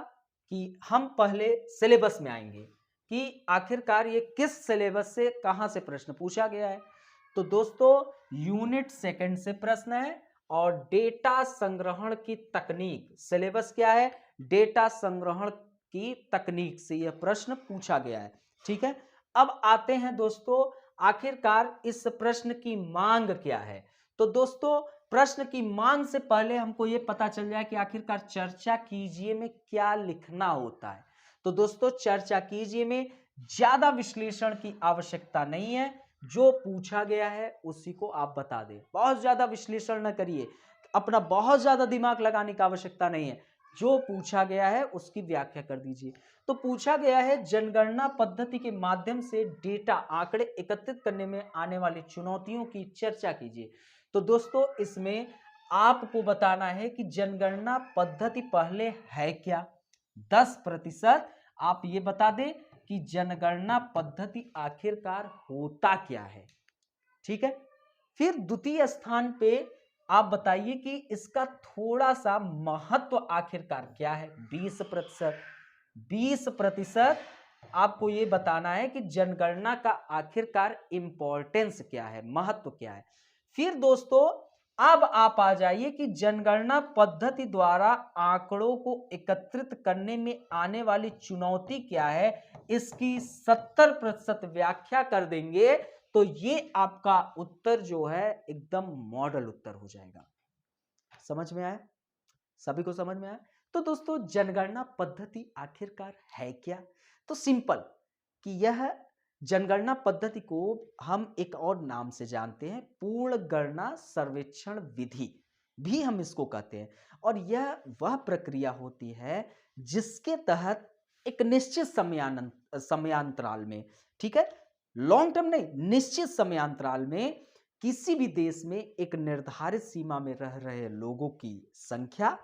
कि हम पहले सिलेबस में आएंगे कि आखिरकार ये किस सिलेबस से कहां से प्रश्न पूछा गया है। तो दोस्तों यूनिट सेकंड से प्रश्न है और डेटा संग्रहण की तकनीक, सिलेबस क्या है? डेटा संग्रहण की तकनीक से यह प्रश्न पूछा गया है। ठीक है, अब आते हैं दोस्तों आखिरकार इस प्रश्न की मांग क्या है। तो दोस्तों प्रश्न की मांग से पहले हमको यह पता चल जाए कि आखिरकार चर्चा कीजिए में क्या लिखना होता है। तो दोस्तों चर्चा कीजिए में ज्यादा विश्लेषण की आवश्यकता नहीं है, जो पूछा गया है उसी को आप बता दें। बहुत ज्यादा विश्लेषण न करिए, अपना बहुत ज्यादा दिमाग लगाने की आवश्यकता नहीं है, जो पूछा गया है उसकी व्याख्या कर दीजिए। तो पूछा गया है जनगणना पद्धति के माध्यम से डेटा आंकड़े एकत्रित करने में आने वाली चुनौतियों की चर्चा कीजिए। तो दोस्तों इसमें आपको बताना है कि जनगणना पद्धति पहले है क्या। 10% आप ये बता दें कि जनगणना पद्धति आखिरकार होता क्या है। ठीक है, फिर द्वितीय स्थान पे आप बताइए कि इसका थोड़ा सा महत्व आखिरकार क्या है। 20%, 20% आपको यह बताना है कि जनगणना का आखिरकार इंपॉर्टेंस क्या है, महत्व क्या है। फिर दोस्तों अब आप आ जाइए कि जनगणना पद्धति द्वारा आंकड़ों को एकत्रित करने में आने वाली चुनौती क्या है, इसकी 70% व्याख्या कर देंगे तो ये आपका उत्तर जो है एकदम मॉडल उत्तर हो जाएगा। समझ में आया? सभी को समझ में आया? तो दोस्तों जनगणना पद्धति आखिरकार है क्या? तो सिंपल कि यह जनगणना पद्धति को हम एक और नाम से जानते हैं, पूर्ण गणना सर्वेक्षण विधि भी हम इसको कहते हैं। और यह वह प्रक्रिया होती है जिसके तहत एक निश्चित समयांतराल में, ठीक है, लॉन्ग टर्म नहीं, निश्चित समयांतराल में किसी भी देश में एक निर्धारित सीमा में रह रहे लोगों की संख्या,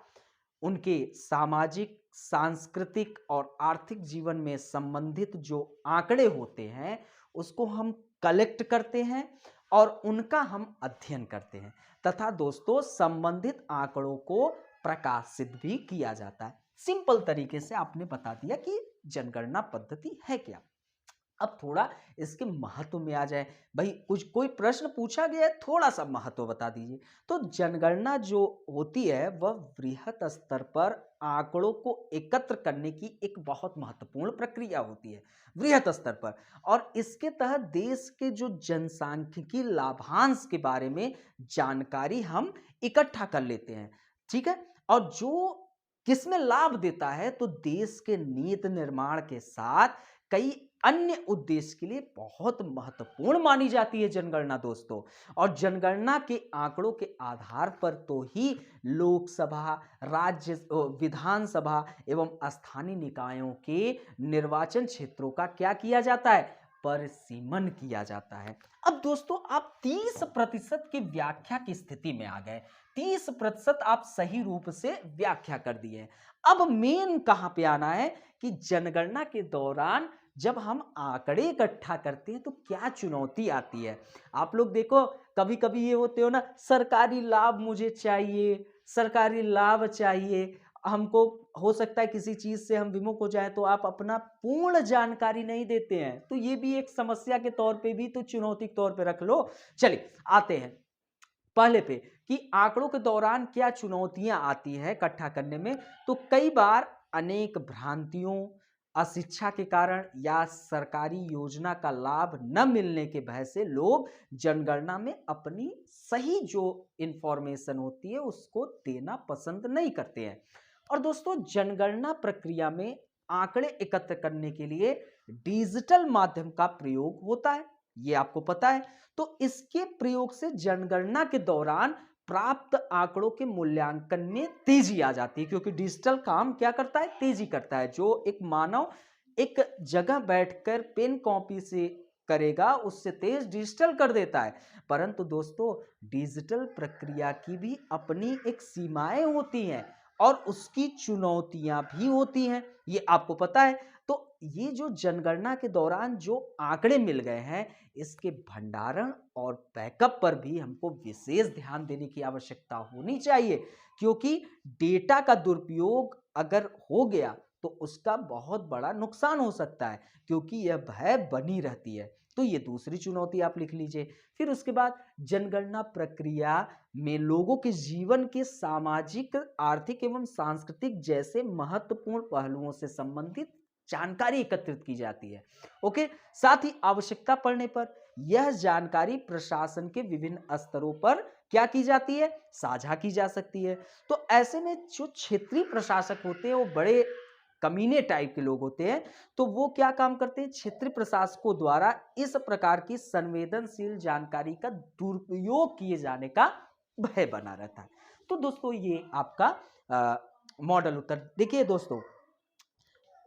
उनके सामाजिक, सांस्कृतिक और आर्थिक जीवन में संबंधित जो आंकड़े होते हैं उसको हम कलेक्ट करते हैं और उनका हम अध्ययन करते हैं तथा दोस्तों संबंधित आंकड़ों को प्रकाशित भी किया जाता है। सिंपल तरीके से आपने बता दिया कि जनगणना पद्धति है क्या। अब थोड़ा इसके महत्व में आ जाए। भाई कुछ कोई प्रश्न पूछा गया है, थोड़ा सा महत्व बता दीजिए। तो जनगणना जो होती है वह वृहत स्तर पर आंकड़ों को एकत्र करने की एक बहुत महत्वपूर्ण प्रक्रिया होती है, वृहत स्तर पर। और इसके तहत देश के जो जनसांख्यिकी लाभांश के बारे में जानकारी हम इकट्ठा कर लेते हैं। ठीक है, और जो किसमें लाभ देता है, तो देश के नीति निर्माण के साथ कई अन्य उद्देश्य के लिए बहुत महत्वपूर्ण मानी जाती है जनगणना दोस्तों। और जनगणना के आंकड़ों के आधार पर तो ही लोकसभा, राज्य, विधानसभा एवं स्थानीय निकायों के निर्वाचन क्षेत्रों का क्या किया जाता है, परिसीमन किया जाता है। अब दोस्तों आप 30% की व्याख्या की स्थिति में आ गए, 30% आप सही रूप से व्याख्या कर दिए। अब मेन कहां पे आना है कि जनगणना के दौरान जब हम आंकड़े इकट्ठा करते हैं तो क्या चुनौती आती है। आप लोग देखो कभी कभी ये होते हो ना, सरकारी लाभ मुझे चाहिए, सरकारी लाभ चाहिए हमको, हो सकता है किसी चीज से हम विमुख हो जाए तो आप अपना पूर्ण जानकारी नहीं देते हैं, तो ये भी एक समस्या के तौर पे भी तो चुनौती के तौर पे रख लो। चलिए आते हैं पहले पे कि आंकड़ों के दौरान क्या चुनौतियां आती है इकट्ठा करने में। तो कई बार अनेक भ्रांतियों, अशिक्षा के कारण या सरकारी योजना का लाभ न मिलने के भय से लोग जनगणना में अपनी सही जो इंफॉर्मेशन होती है उसको देना पसंद नहीं करते हैं। और दोस्तों जनगणना प्रक्रिया में आंकड़े एकत्र करने के लिए डिजिटल माध्यम का प्रयोग होता है, ये आपको पता है। तो इसके प्रयोग से जनगणना के दौरान प्राप्त आंकड़ों के मूल्यांकन में तेजी आ जाती है, क्योंकि डिजिटल काम क्या करता है, तेजी करता है। जो एक मानव एक जगह बैठकर पेन कॉपी से करेगा, उससे तेज डिजिटल कर देता है। परंतु दोस्तों, डिजिटल प्रक्रिया की भी अपनी एक सीमाएं होती हैं और उसकी चुनौतियां भी होती हैं, ये आपको पता है। तो ये जो जनगणना के दौरान जो आंकड़े मिल गए हैं, इसके भंडारण और बैकअप पर भी हमको विशेष ध्यान देने की आवश्यकता होनी चाहिए, क्योंकि डेटा का दुरुपयोग अगर हो गया तो उसका बहुत बड़ा नुकसान हो सकता है, क्योंकि यह भय बनी रहती है। तो ये दूसरी चुनौती आप लिख लीजिए। फिर उसके बाद जनगणना प्रक्रिया में लोगों के जीवन के सामाजिक, आर्थिक एवं सांस्कृतिक जैसे महत्वपूर्ण पहलुओं से संबंधित जानकारी एकत्रित की जाती है। ओके, साथ ही आवश्यकता पड़ने पर यह जानकारी प्रशासन के विभिन्न स्तरों पर क्या की जाती है, साझा की जा सकती है। तो ऐसे में जो क्षेत्रीय प्रशासक होते हैं वो बड़े कमीने टाइप के लोग होते हैं, तो वो क्या काम करते हैं, क्षेत्रीय प्रशासकों द्वारा इस प्रकार की संवेदनशील जानकारी का दुरुपयोग किए जाने का भय बना रहता है। तो दोस्तों, ये आपका मॉडल उत्तर। देखिए दोस्तों,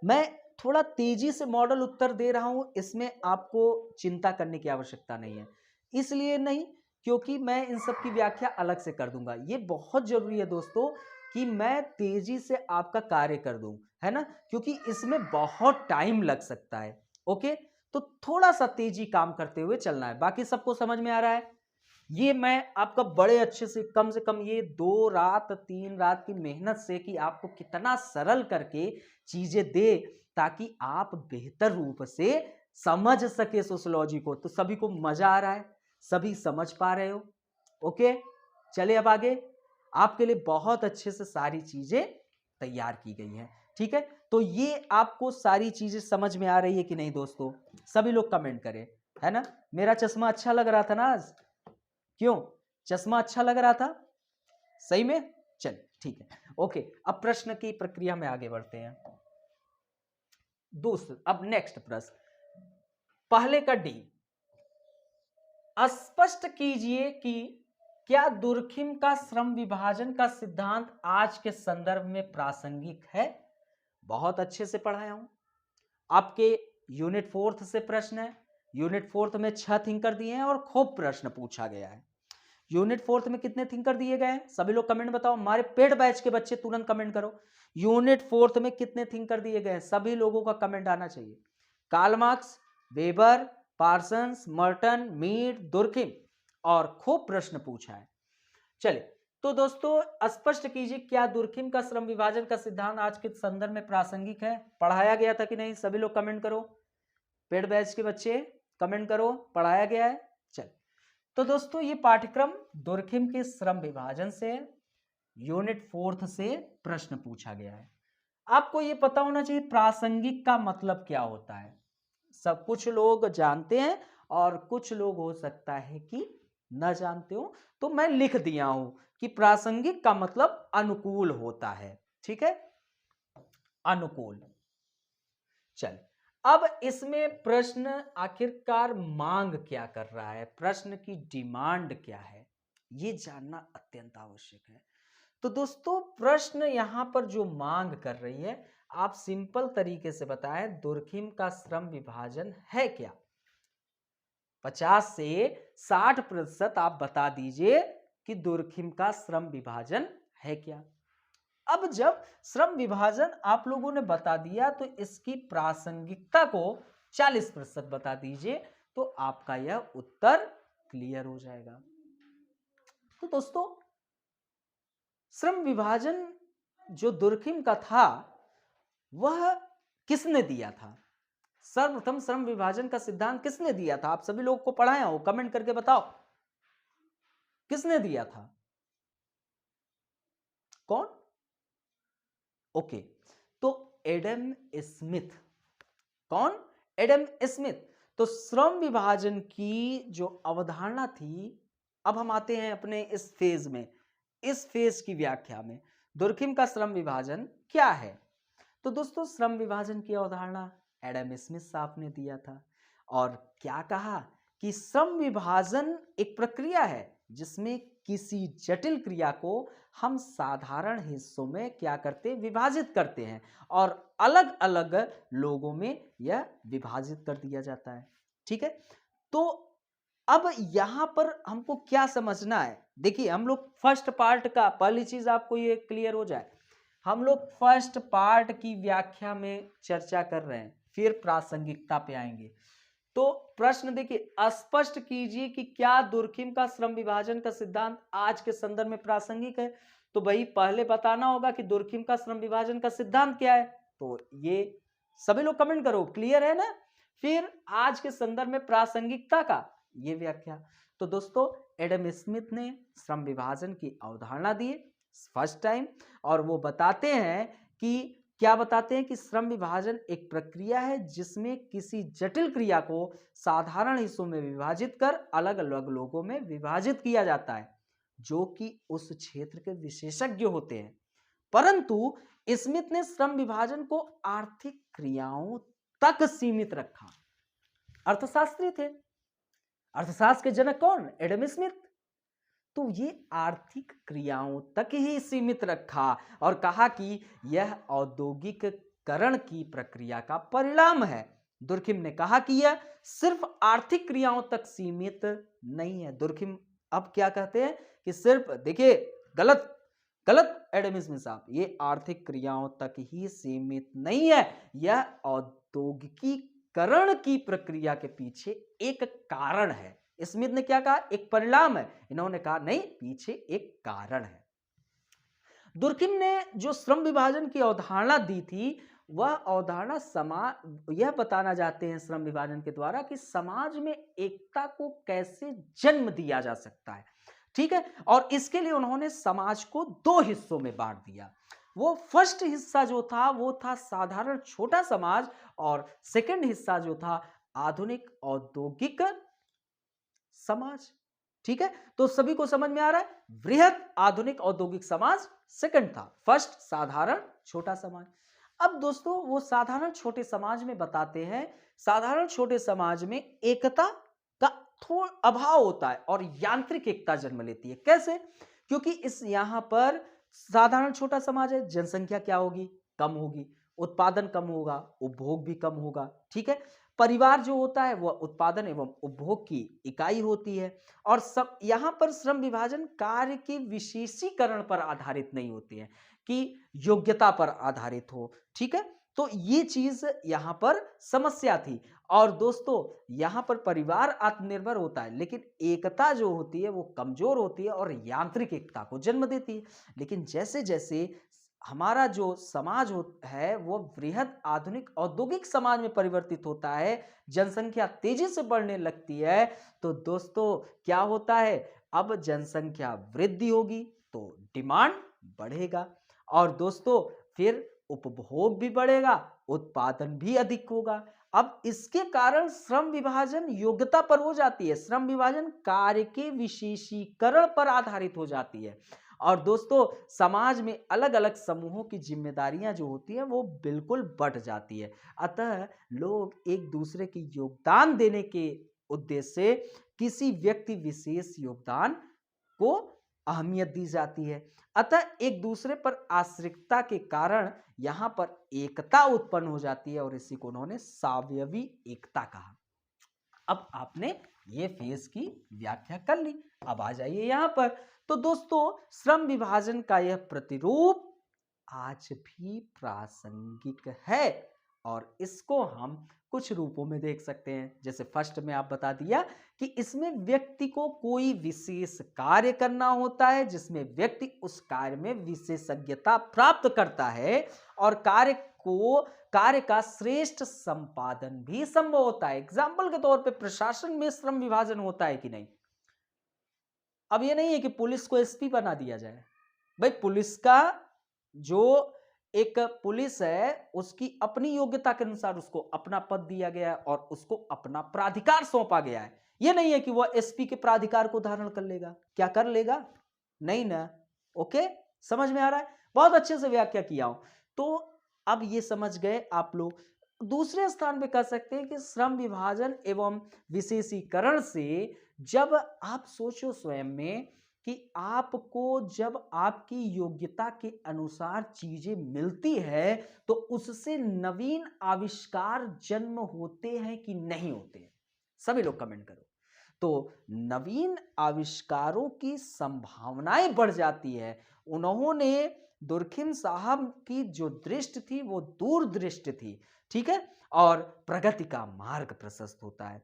मैं थोड़ा तेजी से मॉडल उत्तर दे रहा हूं, इसमें आपको चिंता करने की आवश्यकता नहीं है। इसलिए नहीं, क्योंकि मैं इन सब की व्याख्या अलग से कर दूंगा। ये बहुत जरूरी है दोस्तों कि मैं तेजी से आपका कार्य कर दूं, है ना, क्योंकि इसमें बहुत टाइम लग सकता है। ओके, तो थोड़ा सा तेजी काम करते हुए चलना है। बाकी सबको समझ में आ रहा है? ये मैं आपका बड़े अच्छे से कम ये 2 रात 3 रात की मेहनत से कि आपको कितना सरल करके चीजें दे, ताकि आप बेहतर रूप से समझ सके सोशियोलॉजी को। तो सभी को मजा आ रहा है, सभी समझ पा रहे हो? ओके, चले अब आगे। आपके लिए बहुत अच्छे से सारी चीजें तैयार की गई हैं, ठीक है। तो ये आपको सारी चीजें समझ में आ रही है कि नहीं दोस्तों? सभी लोग कमेंट करें, है ना। मेरा चश्मा अच्छा लग रहा था ना आज? क्यों, चश्मा अच्छा लग रहा था सही में? चल ठीक है, ओके। अब प्रश्न की प्रक्रिया में आगे बढ़ते हैं। अब नेक्स्ट प्रश्न, पहले का डी, स्पष्ट कीजिए कि क्या दुर्खिम का श्रम विभाजन का सिद्धांत आज के संदर्भ में प्रासंगिक है। बहुत अच्छे से पढ़ाया हूं। आपके यूनिट 4 से प्रश्न है। यूनिट 4 में 6 थिंकर दिए हैं और खूब प्रश्न पूछा गया है। यूनिट 4 में कितने थिंकर दिए गए हैं? सभी लोग कमेंट बताओ, हमारे पेड बैच के बच्चे तुरंत कमेंट करो। यूनिट 4 में कितने थिंकर दिए गए हैं? सभी लोगों का कमेंट आना चाहिए। Karl Marx, Weber, Parsons, Merton, Mead, Durkheim, और खूब प्रश्न पूछा है। चलिए, तो दोस्तों स्पष्ट कीजिए क्या दुर्खिम का श्रम विभाजन का सिद्धांत आज के संदर्भ में प्रासंगिक है। पढ़ाया गया था कि नहीं? सभी लोग कमेंट करो। पेड बैच के बच्चे कमेंट करो, पढ़ाया गया है। चल, तो दोस्तों ये पाठ्यक्रम दुर्खिम के श्रम विभाजन से यूनिट 4 से प्रश्न पूछा गया है। आपको ये पता होना चाहिए प्रासंगिक का मतलब क्या होता है। सब कुछ लोग जानते हैं और कुछ लोग हो सकता है कि न जानते हो, तो मैं लिख दिया हूं कि प्रासंगिक का मतलब अनुकूल होता है, ठीक है, अनुकूल। चल, अब इसमें प्रश्न आखिरकार मांग क्या कर रहा है, प्रश्न की डिमांड क्या है, ये जानना अत्यंत आवश्यक है। तो दोस्तों प्रश्न यहां पर जो मांग कर रही है, आप सिंपल तरीके से बताएं दुर्खिम का श्रम विभाजन है क्या। 50 से 60% आप बता दीजिए कि दुर्खिम का श्रम विभाजन है क्या। अब जब श्रम विभाजन आप लोगों ने बता दिया, तो इसकी प्रासंगिकता को 40% बता दीजिए, तो आपका यह उत्तर क्लियर हो जाएगा। तो दोस्तों श्रम विभाजन जो दुर्खिम का था वह किसने दिया था? सर्वप्रथम श्रम विभाजन का सिद्धांत किसने दिया था? आप सभी लोग को पढ़ाया हो, कमेंट करके बताओ किसने दिया था, कौन? ओके, तो एडम स्मिथ। कौन? Adam Smith. तो श्रम विभाजन की जो अवधारणा थी, अब हम आते हैं अपने इस फेज में, इस फेज की व्याख्या में। दुर्खिम का श्रम विभाजन क्या है? तो दोस्तों श्रम विभाजन की अवधारणा एडम स्मिथ साहब ने दिया था और क्या कहा कि श्रम विभाजन एक प्रक्रिया है जिसमें किसी जटिल क्रिया को हम साधारण हिस्सों में क्या करते हैं, विभाजित करते हैं और अलग अलग लोगों में यह विभाजित कर दिया जाता है। ठीक है, तो अब यहां पर हमको क्या समझना है, देखिए हम लोग फर्स्ट पार्ट का, पहली चीज आपको ये क्लियर हो जाए, हम लोग फर्स्ट पार्ट की व्याख्या में चर्चा कर रहे हैं, फिर प्रासंगिकता पे आएंगे। तो प्रश्न देखिए, स्पष्ट कीजिए कि क्या दुर्खिम का श्रम विभाजन का सिद्धांत आज के संदर्भ में प्रासंगिक है। तो भाई पहले बताना होगा कि दुर्खिम का श्रम विभाजन का सिद्धांत क्या है, तो ये सभी लोग कमेंट करो, क्लियर है ना। फिर आज के संदर्भ में प्रासंगिकता का ये व्याख्या। तो दोस्तों एडम स्मिथ ने श्रम विभाजन की अवधारणा दी फर्स्ट टाइम, और वो बताते हैं कि क्या बताते हैं कि श्रम विभाजन एक प्रक्रिया है जिसमें किसी जटिल क्रिया को साधारण हिस्सों में विभाजित कर अलग अलग लोगों में विभाजित किया जाता है जो कि उस क्षेत्र के विशेषज्ञ होते हैं। परंतु स्मिथ ने श्रम विभाजन को आर्थिक क्रियाओं तक सीमित रखा। अर्थशास्त्री थे, अर्थशास्त्र के जनक कौन, एडम स्मिथ। तो ये आर्थिक क्रियाओं तक ही सीमित रखा और कहा कि यह औद्योगिकरण की प्रक्रिया का परिणाम है। दुर्खिम ने कहा कि यह सिर्फ आर्थिक क्रियाओं तक सीमित नहीं है। दुर्खिम अब क्या कहते हैं कि सिर्फ, देखिए गलत गलत एडम स्मिथ साहब, ये आर्थिक क्रियाओं तक ही सीमित नहीं है, यह औद्योगिकीकरण की प्रक्रिया के पीछे एक कारण है। स्मिथ ने क्या कहा, एक परिणाम है, इन्होंने कहा नहीं, पीछे एक कारण है। दुर्खिम ने जो श्रम विभाजन की अवधारणा दी थी, वह अवधारणा समाज, यह बताना चाहते हैं श्रम विभाजन के द्वारा कि समाज में एकता को कैसे जन्म दिया जा सकता है। ठीक है, और इसके लिए उन्होंने समाज को दो हिस्सों में बांट दिया। वो फर्स्ट हिस्सा जो था वो था साधारण छोटा समाज, और सेकंड हिस्सा जो था आधुनिक औद्योगिक समाज। ठीक है, तो सभी को समझ में आ रहा है, वृहत आधुनिक औद्योगिक समाज सेकंड था, फर्स्ट साधारण छोटा समाज। अब दोस्तों वो साधारण छोटे समाज में बताते हैं, साधारण छोटे समाज में एकता का थोड़ा अभाव होता है और यांत्रिक एकता जन्म लेती है। कैसे, क्योंकि इस यहां पर साधारण छोटा समाज है, जनसंख्या क्या होगी, कम होगी, उत्पादन कम होगा, उपभोग भी कम होगा। ठीक है, परिवार जो होता है वह उत्पादन एवं उपभोग की इकाई होती है, और सब यहां पर श्रम विभाजन कार्य के विशेषीकरण पर आधारित नहीं होती है कि योग्यता पर आधारित हो। ठीक है, तो ये चीज यहां पर समस्या थी। और दोस्तों यहां पर परिवार आत्मनिर्भर होता है, लेकिन एकता जो होती है वो कमजोर होती है और यांत्रिक एकता को जन्म देती है। लेकिन जैसे जैसे हमारा जो समाज है वो वृहद आधुनिक औद्योगिक समाज में परिवर्तित होता है, जनसंख्या तेजी से बढ़ने लगती है, तो दोस्तों क्या होता है, अब जनसंख्या वृद्धि होगी तो डिमांड बढ़ेगा, और दोस्तों फिर उपभोग भी बढ़ेगा, उत्पादन भी अधिक होगा। अब इसके कारण श्रम विभाजन योग्यता पर हो जाती है, श्रम विभाजन कार्य के विशेषीकरण पर आधारित हो जाती है, और दोस्तों समाज में अलग अलग समूहों की जिम्मेदारियां जो होती हैं वो बिल्कुल बढ़ जाती है। अतः लोग एक दूसरे के योगदान देने के उद्देश्य से किसी व्यक्ति विशेष योगदान को अहमियत दी जाती है। अतः एक दूसरे पर आश्रितता के कारण यहां पर एकता उत्पन्न हो जाती है, और इसी को उन्होंने सावयवी एकता कहा। अब आपने ये फेज की व्याख्या कर ली, अब आ जाइए यहां पर। तो दोस्तों श्रम विभाजन का यह प्रतिरूप आज भी प्रासंगिक है, और इसको हम कुछ रूपों में देख सकते हैं। जैसे फर्स्ट में आप बता दिया कि इसमें व्यक्ति को कोई विशेष कार्य करना होता है जिसमें व्यक्ति उस कार्य में विशेषज्ञता प्राप्त करता है, और कार्य का श्रेष्ठ संपादन भी संभव होता है। एग्जाम्पल के तौर पे प्रशासन में श्रम विभाजन होता है कि नहीं। अब ये नहीं है कि पुलिस को एसपी बना दिया जाए, भाई पुलिस का जो एक पुलिस है उसकी अपनी योग्यता के अनुसार उसको अपना पद दिया गया है और उसको अपना प्राधिकार सौंपा गया है। ये नहीं है कि वह एसपी के प्राधिकार को धारण कर लेगा, क्या कर लेगा, नहीं ना। ओके, समझ में आ रहा है, बहुत अच्छे से व्याख्या किया हूं। तो अब ये समझ गए आप लोग। दूसरे स्थान पे कह सकते हैं कि श्रम विभाजन एवं विशेषीकरण से जब आप सोचो स्वयं में कि आपको जब आपकी योग्यता के अनुसार चीजें मिलती है तो उससे नवीन आविष्कार जन्म होते हैं कि नहीं होते हैं? सभी लोग कमेंट करो। तो नवीन आविष्कारों की संभावनाएं बढ़ जाती है। उन्होंने दुर्खिम साहब की जो दृष्टि थी वो दूरदृष्टि थी, ठीक है, और प्रगति का मार्ग प्रशस्त होता है।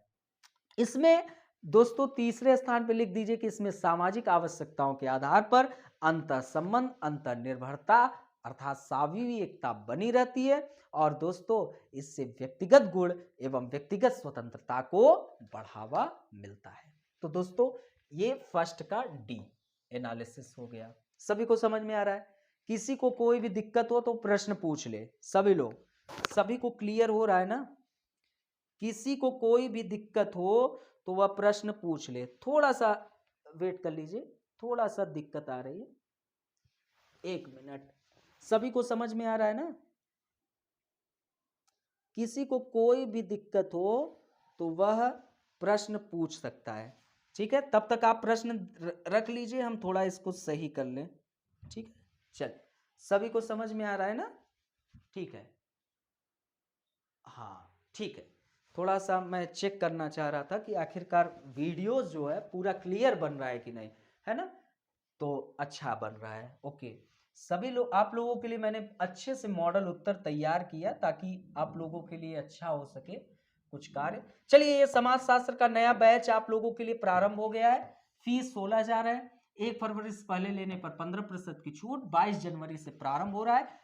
इसमें दोस्तों तीसरे स्थान पर लिख दीजिए कि इसमें सामाजिक आवश्यकताओं के आधार पर अंतर संबंध, अंतर निर्भरता अर्थात साविविकता बनी रहती है, और दोस्तों इससे व्यक्तिगत गुण एवं व्यक्तिगत स्वतंत्रता को बढ़ावा मिलता है। तो दोस्तों ये फर्स्ट का डी एनालिसिस हो गया। सभी को समझ में आ रहा है? किसी को कोई भी दिक्कत हो तो प्रश्न पूछ ले। सभी लोग, सभी को क्लियर हो रहा है ना? किसी को कोई भी दिक्कत हो तो वह प्रश्न पूछ ले। थोड़ा सा वेट कर लीजिए, थोड़ा सा दिक्कत आ रही है, 1 मिनट। सभी को समझ में आ रहा है ना? किसी को कोई भी दिक्कत हो तो वह प्रश्न पूछ सकता है, ठीक है? तब तक आप प्रश्न रख लीजिए, हम थोड़ा इसको सही कर लें, ठीक है? चल, सभी को समझ में आ रहा है ना? ठीक है, हाँ ठीक है। थोड़ा सा मैं चेक करना चाह रहा था कि आखिरकार वीडियो जो है पूरा क्लियर बन रहा है कि नहीं, है ना? तो अच्छा बन रहा है, ओके। सभी लोग, आप लोगों के लिए मैंने अच्छे से मॉडल उत्तर तैयार किया ताकि आप लोगों के लिए अच्छा हो सके कुछ कार्य। चलिए, ये समाजशास्त्र का नया बैच आप लोगों के लिए प्रारंभ हो गया है। फीस 16,000 है। 1 फरवरी से पहले लेने पर 15% की छूट, 22 जनवरी से प्रारंभ हो रहा है।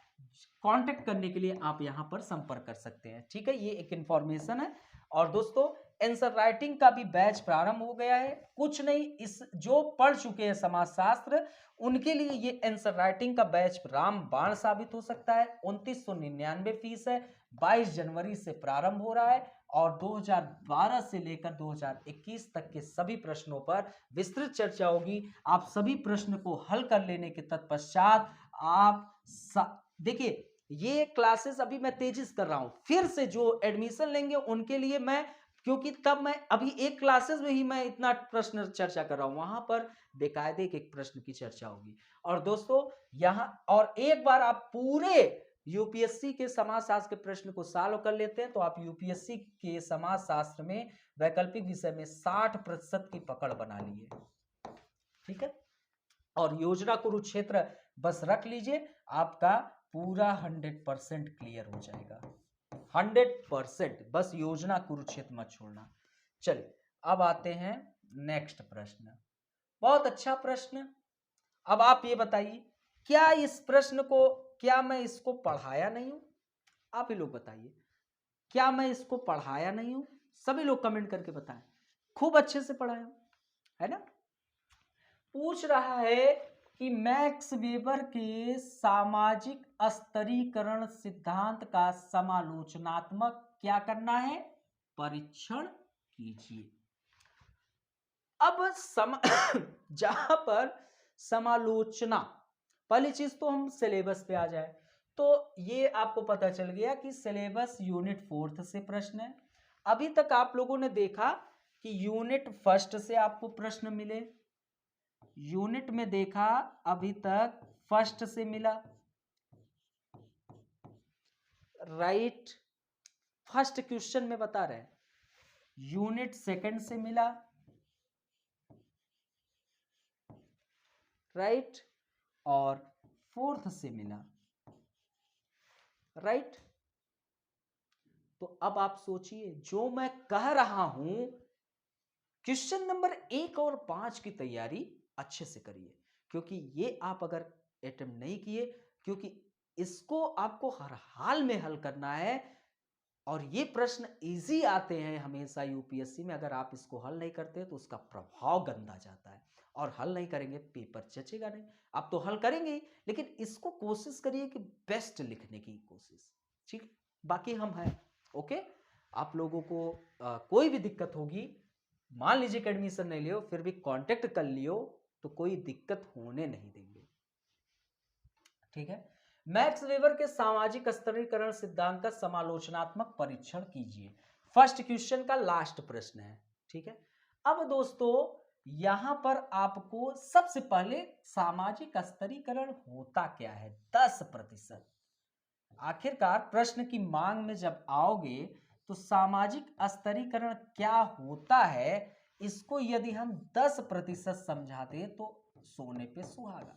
कांटेक्ट करने के लिए आप यहां पर संपर्क कर सकते हैं, ठीक है? ये एक इंफॉर्मेशन है। और दोस्तों आंसर राइटिंग का भी बैच प्रारंभ हो गया है। कुछ नहीं, इस जो पढ़ चुके हैं समाजशास्त्र उनके लिए ये आंसर राइटिंग का बैच रामबाण साबित हो सकता है। 2999 फीस है, 22 जनवरी से प्रारंभ हो रहा है, और 2012 से लेकर 2021 तक के सभी प्रश्नों पर विस्तृत चर्चा होगी। आप सभी प्रश्न को हल कर लेने के तत्पश्चात आप देखिए, ये क्लासेस अभी मैं तेजी से कर रहा हूं। फिर से जो एडमिशन लेंगे उनके लिए मैं, क्योंकि तब मैं अभी एक क्लासेस में ही मैं इतना प्रश्न चर्चा कर रहा हूं, वहां पर बेकायदे एक प्रश्न की चर्चा होगी। और दोस्तों यहां, और एक बार आप पूरे यूपीएससी के समाजशास्त्र के प्रश्न को सॉल्व कर लेते हैं तो आप यूपीएससी के समाजशास्त्र में वैकल्पिक विषय में 60% की पकड़ बना लिए, ठीक है? और योजना कुरुक्षेत्र बस रख लीजिए, आपका पूरा 100% क्लियर हो जाएगा। 100%, बस योजना कुरुक्षेत्र मत छोड़ना। चलिए अब आते हैं नेक्स्ट प्रश्न। बहुत अच्छा प्रश्न। अब आप ये बताइए, क्या इस प्रश्न को, क्या मैं इसको पढ़ाया नहीं हूं? आप ही लोग बताइए, क्या मैं इसको पढ़ाया नहीं हूं? सभी लोग कमेंट करके बताएं। खूब अच्छे से पढ़ाया हूं, है ना? पूछ रहा है कि मैक्स वेबर के सामाजिक स्तरीकरण सिद्धांत का समालोचनात्मक क्या करना है? परीक्षण कीजिए। अब जहां पर समालोचना, पहली चीज तो हम सिलेबस पे आ जाए तो ये आपको पता चल गया कि सिलेबस यूनिट 4 से प्रश्न है। अभी तक आप लोगों ने देखा कि यूनिट 1 से आपको प्रश्न मिले, यूनिट में देखा अभी तक 1 से मिला, राइट? फर्स्ट क्वेश्चन में बता रहे हैं। यूनिट 2 से मिला, राइट? और 4th से मिला, राइट? तो अब आप सोचिए, जो मैं कह रहा हूं, क्वेश्चन नंबर 1 और 5 की तैयारी अच्छे से करिए, क्योंकि ये आप अगर अटेम्प्ट नहीं किए, क्योंकि इसको आपको हर हाल में हल करना है, और ये प्रश्न इजी आते हैं हमेशा यूपीएससी में। अगर आप इसको हल नहीं करते तो उसका प्रभाव गंदा जाता है, और हल नहीं करेंगे पेपर जचेगा नहीं। आप तो हल करेंगे ही, लेकिन इसको कोशिश करिए कि बेस्ट लिखने की कोशिश, ठीक? बाकी हम हैं, ओके? आप लोगों को कोई भी दिक्कत होगी, मान लीजिए कि एडमिशन नहीं लियो, फिर भी कांटेक्ट कर लियो तो कोई दिक्कत होने नहीं देंगे, ठीक है? मैक्स वेबर के सामाजिक स्तरीकरण सिद्धांत का समालोचनात्मक परीक्षण कीजिए। फर्स्ट क्वेश्चन का लास्ट प्रश्न है, ठीक है। अब दोस्तों यहां पर आपको सबसे पहले सामाजिक स्तरीकरण होता क्या है, 10%। आखिरकार प्रश्न की मांग में जब आओगे तो सामाजिक स्तरीकरण क्या होता है, इसको यदि हम 10% समझाते तो सोने पे सुहागा।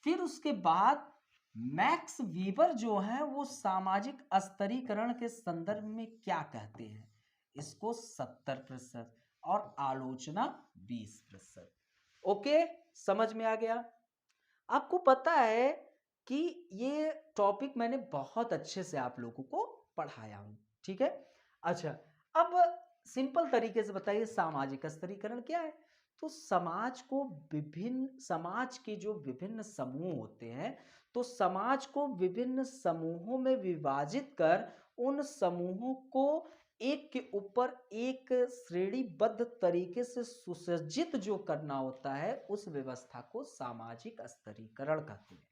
फिर उसके बाद मैक्स वीबर जो है वो सामाजिक स्तरीकरण के संदर्भ में क्या कहते हैं, इसको 70% और आलोचना 20%। ओके, समझ में आ गया। आपको पता है कि ये टॉपिक मैंने बहुत अच्छे से आप लोगों को पढ़ाया हूं, ठीक है। अच्छा, अब सिंपल तरीके से बताइए सामाजिक स्तरीकरण क्या है। तो समाज के जो विभिन्न समूह होते हैं, तो समाज को विभिन्न समूहों में विभाजित कर उन समूहों को एक के ऊपर एक श्रेणीबद्ध तरीके से सुसज्जित जो करना होता है, उस व्यवस्था को सामाजिक स्तरीकरण कहते हैं,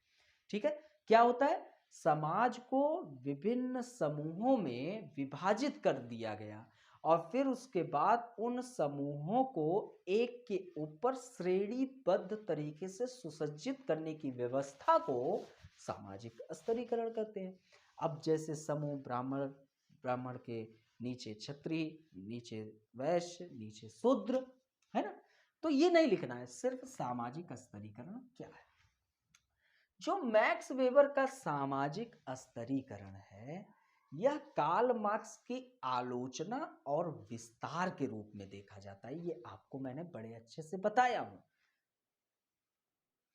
ठीक है। क्या होता है, समाज को विभिन्न समूहों में विभाजित कर दिया गया और फिर उसके बाद उन समूहों को एक के ऊपर श्रेणीबद्ध तरीके से सुसज्जित करने की व्यवस्था को सामाजिक स्तरीकरण कहते हैं। अब जैसे समूह ब्राह्मण के नीचे क्षत्रिय, नीचे वैश्य, नीचे शूद्र, है ना। तो ये नहीं लिखना है, सिर्फ सामाजिक स्तरीकरण क्या है। जो मैक्स वेबर का सामाजिक स्तरीकरण है, यह कार्ल मार्क्स की आलोचना और विस्तार के रूप में देखा जाता है। ये आपको मैंने बड़े अच्छे से बताया हूं।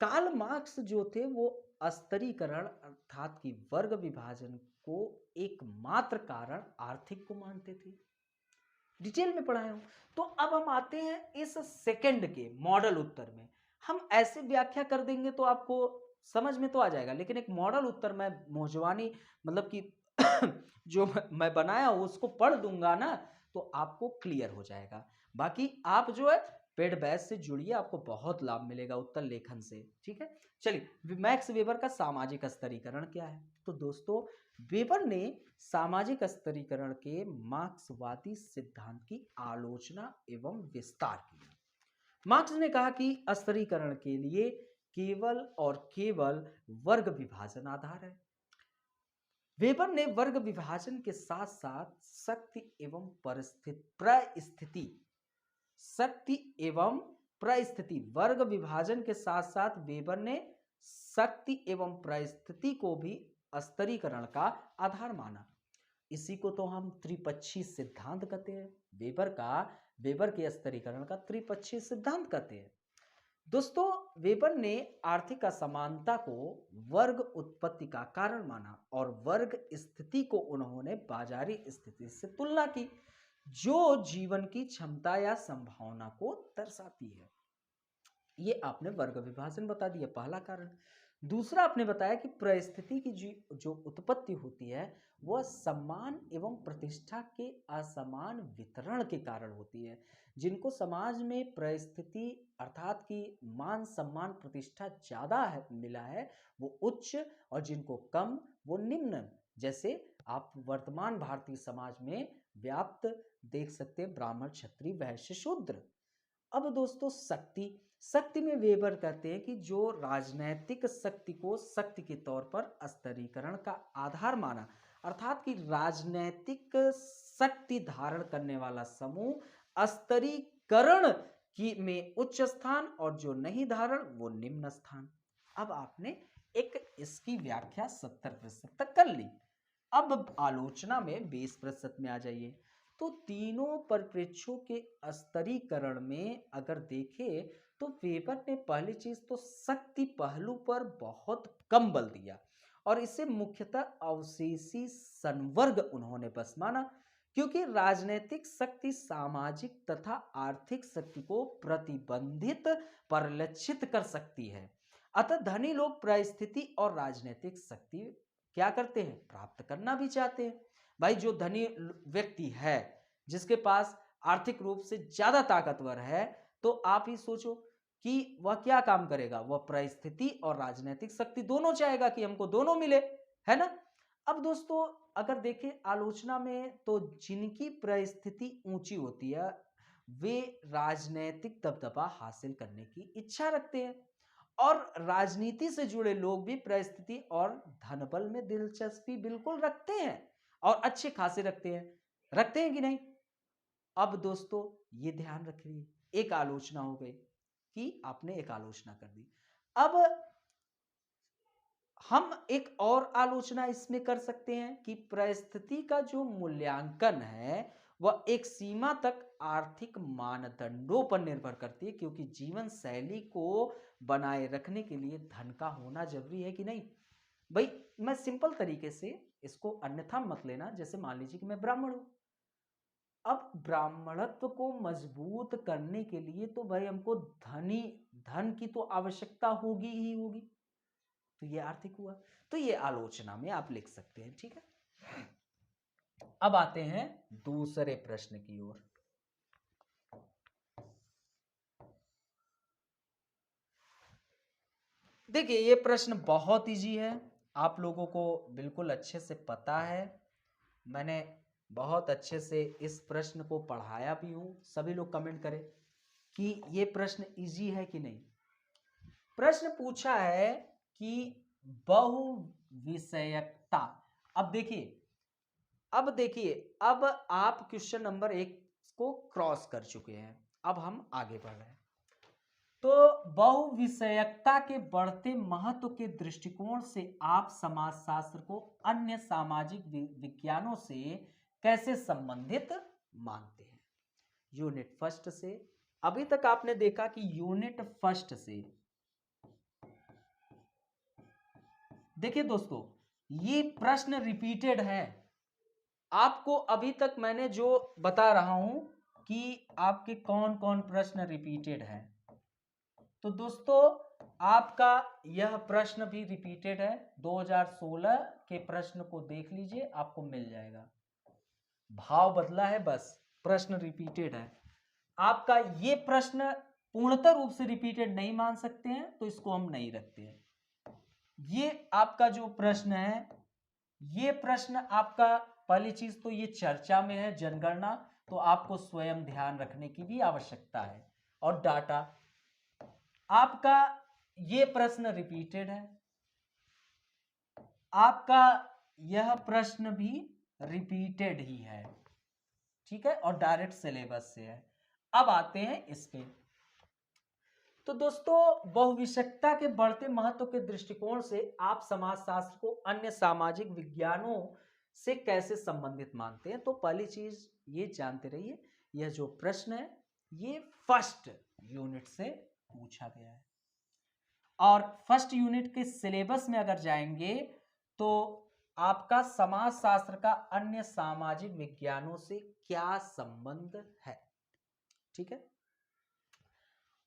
कार्ल मार्क्स जो थे वो स्तरीकरण अर्थात कि वर्ग विभाजन को एकमात्र कारण आर्थिक को मानते थे। डिटेल में पढ़ाया हूं। तो अब हम आते हैं इस सेकंड के मॉडल उत्तर में। हम ऐसे व्याख्या कर देंगे तो आपको समझ में तो आ जाएगा, लेकिन एक मॉडल उत्तर मैं मोजवानी मतलब कि जो मैं बनाया हूं उसको पढ़ दूंगा ना, तो आपको क्लियर हो जाएगा। बाकी आप जो है पेड बैच से जुड़िए, आपको बहुत लाभ मिलेगा उत्तर लेखन से, ठीक है। चलिए, मैक्स वेबर का सामाजिक स्तरीकरण क्या है। तो दोस्तों वेबर ने सामाजिक स्तरीकरण के मार्क्सवादी सिद्धांत की आलोचना एवं विस्तार किया। मार्क्स ने कहा कि स्तरीकरण के लिए केवल और केवल वर्ग विभाजन आधार है। वेबर ने वर्ग विभाजन के साथ साथ शक्ति एवं परिस्थिति वर्ग विभाजन के साथ साथ वेबर ने शक्ति एवं परिस्थिति को भी स्तरीकरण का आधार माना। इसी को तो हम त्रिपक्षीय सिद्धांत कहते हैं। वेबर के स्तरीकरण का त्रिपक्षीय सिद्धांत कहते हैं। दोस्तों वेबर ने आर्थिक असमानता को वर्ग उत्पत्ति का कारण माना और वर्ग स्थिति को उन्होंने बाजारी स्थिति से तुलना की, जो जीवन की क्षमता या संभावना को दर्शाती है। ये आपने वर्ग विभाजन बता दिया, पहला कारण। दूसरा आपने बताया कि परिस्थिति की जो उत्पत्ति होती है वह सम्मान एवं प्रतिष्ठा के असमान वितरण के कारण होती है। जिनको समाज में परिस्थिति अर्थात कि मान सम्मान प्रतिष्ठा ज्यादा है मिला है वो उच्च, और जिनको कम वो निम्न। जैसे आप वर्तमान भारतीय समाज में व्याप्त देख सकते हैं, ब्राह्मण, क्षत्रिय, वैश्य, शूद्र। अब दोस्तों शक्ति में वेबर कहते हैं कि जो राजनैतिक शक्ति को शक्ति के तौर पर स्तरीकरण का आधार माना, अर्थात कि राजनैतिक शक्ति धारण करने वाला समूह स्तरीकरण की में उच्च स्थान और जो नहीं धारण वो निम्न स्थान। अब आपने एक इसकी व्याख्या 70% तक कर ली। अब आलोचना में 20% में आ जाइए। तो तीनों परिप्रेक्ष्यों के स्तरीकरण में अगर देखें तो वेबर ने पहली चीज तो शक्ति पहलू पर बहुत कम बल दिया और इसे मुख्यतः अवशेषी संवर्ग उन्होंने बस माना, क्योंकि राजनीतिक शक्ति सामाजिक तथा आर्थिक शक्ति को प्रतिबंधित परिलक्षित कर सकती है। अतः धनी लोग परिस्थिति और राजनीतिक शक्ति क्या करते हैं, प्राप्त करना भी चाहते हैं। भाई जो धनी व्यक्ति है, जिसके पास आर्थिक रूप से ज्यादा ताकतवर है, तो आप ही सोचो कि वह क्या काम करेगा, वह परिस्थिति और राजनीतिक शक्ति दोनों चाहेगा कि हमको दोनों मिले, है ना। अब दोस्तों अगर देखें आलोचना में, तो जिनकी परिस्थिति ऊंची होती है वे राजनीतिक दबदबा हासिल करने की इच्छा रखते हैं, और राजनीति से जुड़े लोग भी परिस्थिति और धनबल में दिलचस्पी बिल्कुल रखते हैं, और अच्छे खासे रखते हैं कि नहीं। अब दोस्तों ये ध्यान रखिए, एक आलोचना हो गई कि आपने एक आलोचना कर दी। अब हम एक और आलोचना इसमें कर सकते हैं कि परिस्थिति का जो मूल्यांकन है वह एक सीमा तक आर्थिक मानदंडों पर निर्भर करती है, क्योंकि जीवन शैली को बनाए रखने के लिए धन का होना जरूरी है कि नहीं। भाई मैं सिंपल तरीके से इसको अन्यथा मत लेना, जैसे मान लीजिए कि मैं ब्राह्मण हूं, अब ब्राह्मणत्व को मजबूत करने के लिए तो भाई हमको धन की तो आवश्यकता होगी ही होगी, तो ये आर्थिक हुआ, तो ये आलोचना में आप लिख सकते हैं, ठीक है। अब आते हैं दूसरे प्रश्न की ओर। देखिए ये प्रश्न बहुत इजी है, आप लोगों को बिल्कुल अच्छे से पता है, मैंने बहुत अच्छे से इस प्रश्न को पढ़ाया भी हूं। सभी लोग कमेंट करें कि ये प्रश्न इजी है कि नहीं। प्रश्न पूछा है कि बहुविषयकता। अब देखिए अब आप क्वेश्चन नंबर 1 को क्रॉस कर चुके हैं, अब हम आगे बढ़ रहे हैं। तो बहुविषयकता के बढ़ते महत्व के दृष्टिकोण से आप समाजशास्त्र को अन्य सामाजिक विज्ञानों से कैसे संबंधित मानते हैं। यूनिट फर्स्ट से, अभी तक आपने देखा कि यूनिट फर्स्ट से, देखिए दोस्तों ये प्रश्न रिपीटेड है, आपको अभी तक मैंने जो बता रहा हूं कि आपके कौन कौन प्रश्न रिपीटेड है, तो दोस्तों आपका यह प्रश्न भी रिपीटेड है। 2016 के प्रश्न को देख लीजिए, आपको मिल जाएगा, भाव बदला है बस, प्रश्न रिपीटेड है। आपका ये प्रश्न पूर्णतः रूप से रिपीटेड नहीं मान सकते हैं, तो इसको हम नहीं रखते हैं। ये आपका जो प्रश्न है, ये प्रश्न आपका, पहली चीज तो ये चर्चा में है, जनगणना, तो आपको स्वयं ध्यान रखने की भी आवश्यकता है। और डाटा, आपका ये प्रश्न रिपीटेड है, आपका यह प्रश्न भी रिपीटेड ही है, ठीक है, और डायरेक्ट सिलेबस से है। अब आते हैं इस पे। तो दोस्तों बहुविषयकता के बढ़ते महत्व के दृष्टिकोण से आप समाजशास्त्र को अन्य सामाजिक विज्ञानों से कैसे संबंधित मानते हैं। तो पहली चीज ये जानते रहिए, यह जो प्रश्न है ये फर्स्ट यूनिट से पूछा गया है, और फर्स्ट यूनिट के सिलेबस में अगर जाएंगे तो आपका समाजशास्त्र का अन्य सामाजिक विज्ञानों से क्या संबंध है, ठीक है।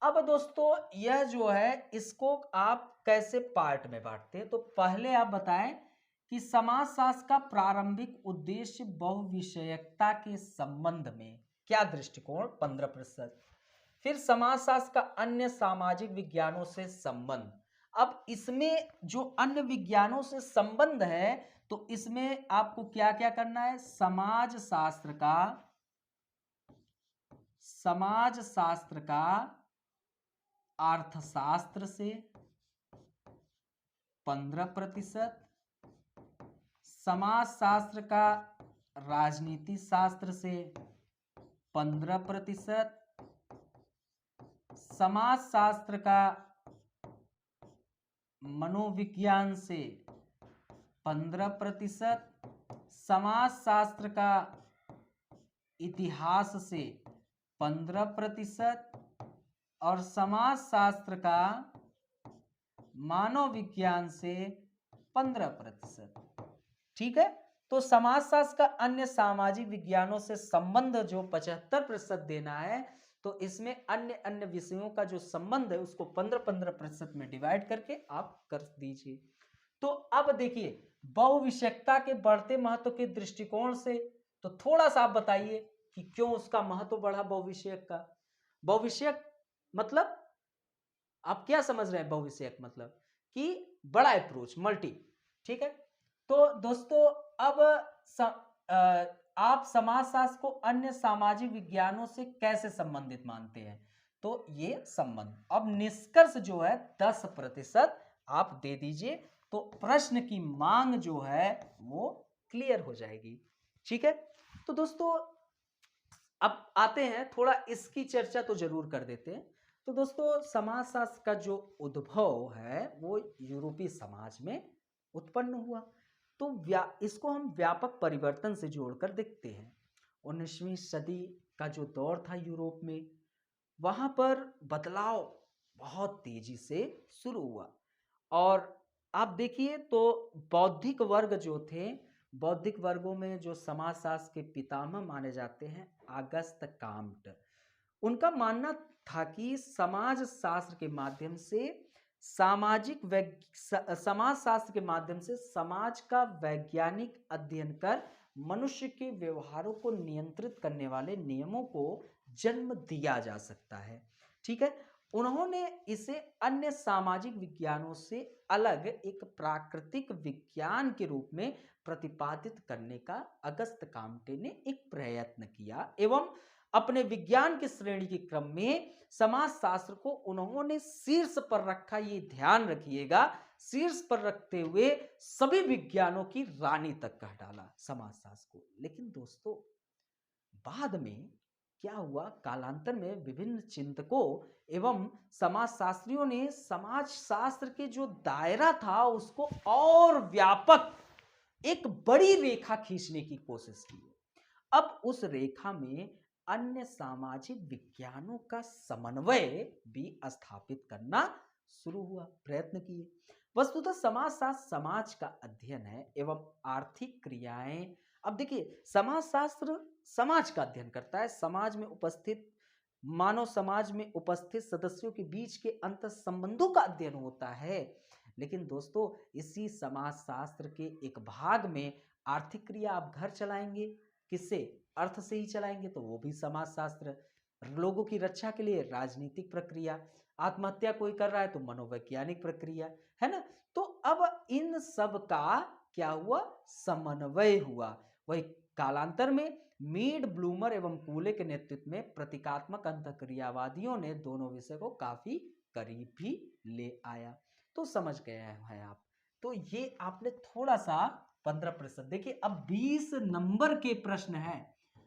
अब दोस्तों यह जो है इसको आप कैसे पार्ट में बांटते हैं, तो पहले आप बताएं कि समाजशास्त्र का प्रारंभिक उद्देश्य बहुविषयकता के संबंध में क्या दृष्टिकोण 15%, फिर समाजशास्त्र का अन्य सामाजिक विज्ञानों से संबंध। अब इसमें जो अन्य विज्ञानों से संबंध है, तो इसमें आपको क्या क्या करना है, समाजशास्त्र का अर्थशास्त्र से 15%, समाजशास्त्र का राजनीति शास्त्र से 15%, समाजशास्त्र का मनोविज्ञान से 15%, समाजशास्त्र का इतिहास से 15%, और समाजशास्त्र का मानव विज्ञान से 15%, ठीक है। तो समाजशास्त्र का अन्य सामाजिक विज्ञानों से संबंध जो 75% देना है, तो इसमें अन्य अन्य विषयों का जो संबंध है उसको 15-15% में डिवाइड करके आप कर दीजिए। तो अब देखिए बहुविषयकता के बढ़ते महत्व के दृष्टिकोण से, तो थोड़ा सा आप बताइए कि क्यों उसका महत्व बढ़ा बहुविषयक का। बहुविषयक मतलब आप क्या समझ रहे हैं बहुविषयक मतलब कि बड़ा अप्रोच, मल्टी। ठीक है, तो दोस्तों अब आप समाजशास्त्र को अन्य सामाजिक विज्ञानों से कैसे संबंधित मानते हैं? तो ये संबंध, अब निष्कर्ष जो है 10% आप दे दीजिए, तो प्रश्न की मांग जो है वो क्लियर हो जाएगी। ठीक है, तो दोस्तों अब आते हैं, थोड़ा इसकी चर्चा तो जरूर कर देते हैं। तो दोस्तों समाजशास्त्र का जो उद्भव है वो यूरोपीय समाज में उत्पन्न हुआ। तो इसको हम व्यापक परिवर्तन से जोड़कर देखते हैं। 19वीं सदी का जो दौर था यूरोप में, वहां पर बदलाव बहुत तेजी से शुरू हुआ। और आप देखिए तो बौद्धिक वर्ग जो थे, बौद्धिक वर्गों में जो समाजशास्त्र के पितामह माने जाते हैं अगस्त काम्ट, उनका मानना था कि समाज शास्त्र के माध्यम से समाज शास्त्र के माध्यम से समाज का वैज्ञानिक अध्ययन कर मनुष्य के व्यवहारों को नियंत्रित करने वाले नियमों को जन्म दिया जा सकता है। ठीक है, उन्होंने इसे अन्य सामाजिक विज्ञानों से अलग एक प्राकृतिक विज्ञान के रूप में प्रतिपादित करने का अगस्त काम्टे ने एक प्रयत्न किया, एवं अपने विज्ञान की श्रेणी के क्रम में समाजशास्त्र को उन्होंने शीर्ष पर रखा। ये ध्यान रखिएगा, शीर्ष पर रखते हुए सभी विज्ञानों की रानी तक कह डाला समाजशास्त्र को। लेकिन दोस्तों बाद में क्या हुआ, कालांतर में विभिन्न चिंतकों एवं समाजशास्त्रियों ने समाजशास्त्र के जो दायरा था उसको और व्यापक एक बड़ी रेखा खींचने की कोशिश की। अब उस रेखा में अन्य सामाजिक विज्ञानों का समन्वय भी स्थापित करना शुरू हुआ, प्रयत्न किए। वस्तुतः समाजशास्त्र समाज का अध्ययन है एवं आर्थिक क्रियाएं। अब देखिए समाजशास्त्र समाज का अध्ययन करता है, समाज में उपस्थित मानव समाज में उपस्थित सदस्यों के बीच के अंतर संबंधों का अध्ययन होता है। लेकिन दोस्तों इसी समाजशास्त्र के एक भाग में आर्थिक क्रिया, आप घर चलाएंगे किससे? अर्थ से ही चलाएंगे, तो वो भी समाजशास्त्र। लोगों की रक्षा के लिए राजनीतिक प्रक्रिया, आत्महत्या कोई कर रहा है तो मनोवैज्ञानिक प्रक्रिया, है ना। तो अब इन सब का क्या हुआ, समन्वय हुआ। वही कालांतर में मीड, ब्लूमर एवं कूले के नेतृत्व में प्रतीकात्मक अंतःक्रियावादियों ने दोनों विषय को काफी करीब भी ले आया। तो समझ गए हैं आप। तो ये आपने थोड़ा सा 15%। देखिए अब 20 नंबर के प्रश्न है।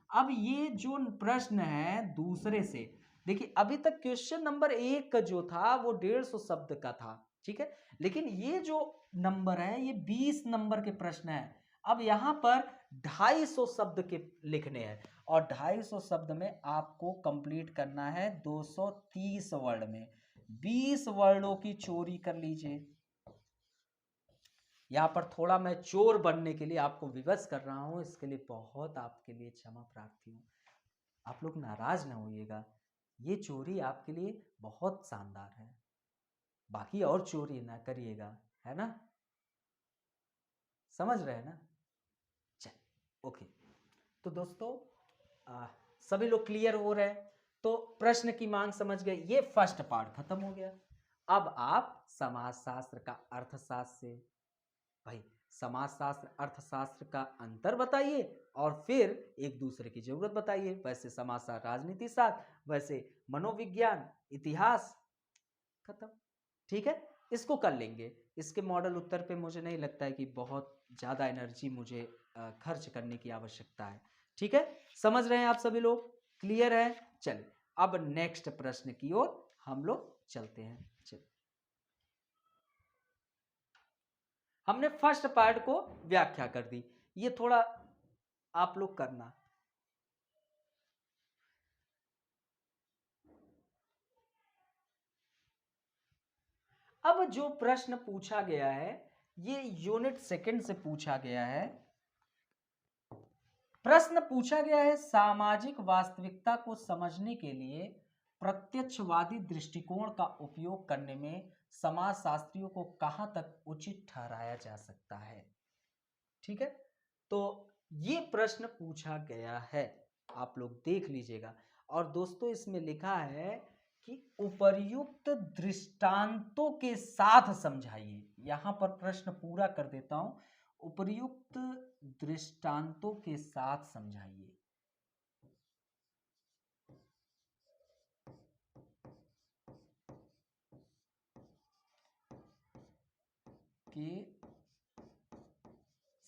अब ये जो प्रश्न है दूसरे से, देखिए अभी तक क्वेश्चन नंबर 1 जो था वो 150 शब्द का था, ठीक है। लेकिन ये जो नंबर है ये 20 नंबर के प्रश्न है। अब यहां पर 250 शब्द के लिखने हैं, और 250 शब्द में आपको कंप्लीट करना है 230 वर्ड में। 20 वर्डों की चोरी कर लीजिए। यहां पर थोड़ा मैं चोर बनने के लिए आपको विवश कर रहा हूं, इसके लिए बहुत आपके लिए क्षमा प्रार्थी हूं। आप लोग नाराज ना होइएगा, ये चोरी आपके लिए बहुत शानदार है, बाकी और चोरी ना करिएगा, है ना, समझ रहे हैं ना। चल ओके। तो दोस्तों सभी लोग क्लियर हो रहे हैं, तो प्रश्न की मांग समझ गए, ये फर्स्ट पार्ट खत्म हो गया। अब आप समाजशास्त्र का अर्थशास्त्र से, भाई समाजशास्त्र अर्थशास्त्र का अंतर बताइए और फिर एक दूसरे की जरूरत बताइए। वैसे समाजशास्त्र राजनीति शास्त्र, वैसे मनोविज्ञान, इतिहास, खत्म। ठीक है, इसको कर लेंगे। इसके मॉडल उत्तर पे मुझे नहीं लगता है कि बहुत ज़्यादा एनर्जी मुझे खर्च करने की आवश्यकता है। ठीक है, समझ रहे हैं आप सभी लोग, क्लियर है। चलिए अब नेक्स्ट प्रश्न की ओर हम लोग चलते हैं। चलिए, हमने फर्स्ट पार्ट को व्याख्या कर दी, ये थोड़ा आप लोग करना। अब जो प्रश्न पूछा गया है ये यूनिट सेकंड से पूछा गया है। प्रश्न पूछा गया है, सामाजिक वास्तविकता को समझने के लिए प्रत्यक्षवादी दृष्टिकोण का उपयोग करने में समाजशास्त्रियों को कहां तक उचित ठहराया जा सकता है। ठीक है, तो ये प्रश्न पूछा गया है, आप लोग देख लीजिएगा। और दोस्तों इसमें लिखा है कि उपर्युक्त दृष्टांतों के साथ समझाइए। यहां पर प्रश्न पूरा कर देता हूं, उपर्युक्त दृष्टांतों के साथ समझाइए। के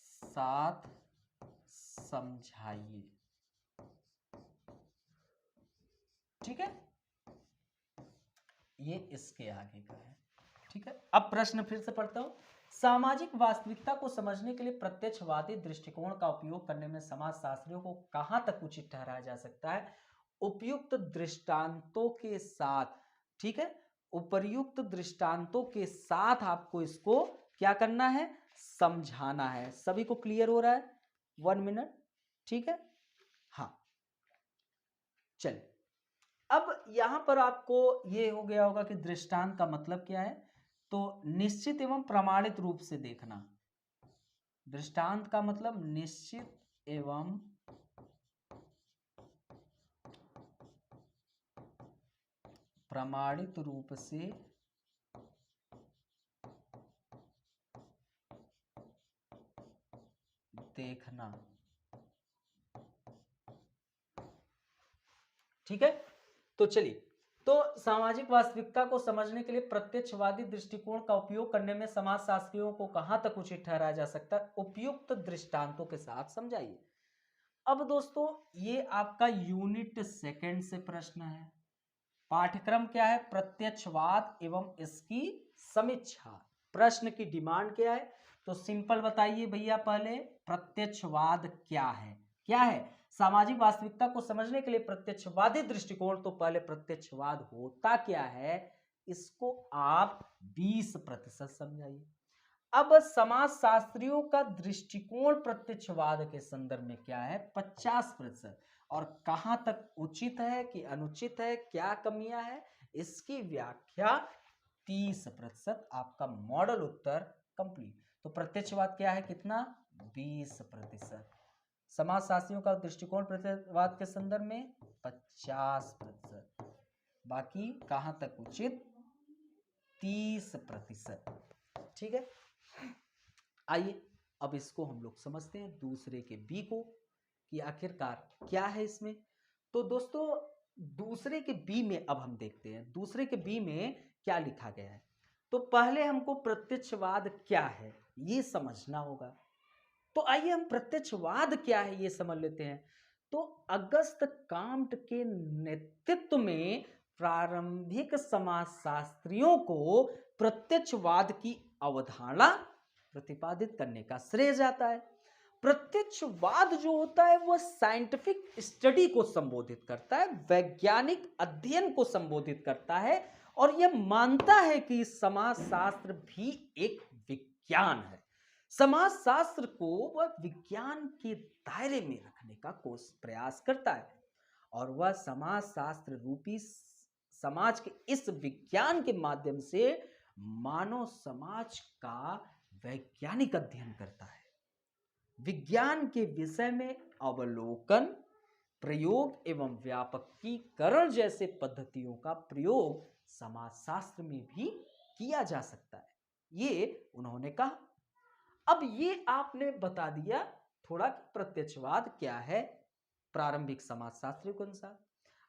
साथ समझाइए। ठीक है, ये इसके आगे का है। ठीक है, अब प्रश्न फिर से पढ़ता हूं। सामाजिक वास्तविकता को समझने के लिए प्रत्यक्षवादी दृष्टिकोण का उपयोग करने में समाजशास्त्रियों को कहां तक उचित ठहराया जा सकता है? उपयुक्त दृष्टांतों के साथ। ठीक है, उपर्युक्त दृष्टांतों के साथ आपको इसको क्या करना है? समझाना है। सभी को क्लियर हो रहा है? 1 मिनट। ठीक है, हाँ चलिए, अब यहां पर आपको ये हो गया होगा कि दृष्टांत का मतलब क्या है। तो निश्चित एवं प्रमाणित रूप से देखना। दृष्टांत का मतलब निश्चित एवं प्रमाणित रूप से देखना। ठीक है, तो चलिए, तो सामाजिक वास्तविकता को समझने के लिए प्रत्यक्षवादी दृष्टिकोण का उपयोग करने में समाजशास्त्रियों को कहां तक उचित ठहराया जा सकता है? उपयुक्त दृष्टांतों के साथ समझाइए। अब दोस्तों, ये आपका यूनिट 2 से प्रश्न है। पाठ्यक्रम क्या है? प्रत्यक्षवाद एवं इसकी समीक्षा। प्रश्न की डिमांड क्या है? तो सिंपल बताइए भैया, पहले प्रत्यक्षवाद क्या है? क्या है? सामाजिक वास्तविकता को समझने के लिए प्रत्यक्षवादी दृष्टिकोण। तो पहले प्रत्यक्षवाद होता क्या है, इसको आप 20% समझाइए। अब समाजशास्त्रियों का दृष्टिकोण प्रत्यक्षवाद के संदर्भ में क्या है? 50%। और कहां तक उचित है कि अनुचित है, क्या कमियां है, इसकी व्याख्या 30%। आपका मॉडल उत्तर कंप्लीट। तो प्रत्यक्षवाद क्या है? कितना? 20%। समाजशास्त्रियों का दृष्टिकोण प्रत्यक्षवाद के संदर्भ में 50%। बाकी कहां तक उचित? 30%। ठीक है, आइए अब इसको हम लोग समझते हैं दूसरे के बी को, कि आखिरकार क्या है इसमें। तो दोस्तों, दूसरे के बी में अब हम देखते हैं दूसरे के बी में क्या लिखा गया है। तो पहले हमको प्रत्यक्षवाद क्या है ये समझना होगा। तो आइए हम प्रत्यक्षवाद क्या है ये समझ लेते हैं। तो अगस्त काम्ट के नेतृत्व में प्रारंभिक समाजशास्त्रियों को प्रत्यक्षवाद की अवधारणा प्रतिपादित करने का श्रेय जाता है। प्रत्यक्षवाद जो होता है वह साइंटिफिक स्टडी को संबोधित करता है, वैज्ञानिक अध्ययन को संबोधित करता है, और यह मानता है कि समाजशास्त्र भी एक विज्ञान है। समाजशास्त्र को वह विज्ञान के दायरे में रखने का प्रयास करता है, और वह समाजशास्त्र रूपी समाज के इस विज्ञान के माध्यम से मानव समाज का वैज्ञानिक अध्ययन करता है। विज्ञान के विषय में अवलोकन, प्रयोग एवं व्यापकीकरण जैसे पद्धतियों का प्रयोग समाजशास्त्र में भी किया जा सकता है, ये उन्होंने कहा। अब ये आपने बता दिया थोड़ा कि प्रत्यक्षवाद क्या है प्रारंभिक समाजशास्त्रियों के अनुसार।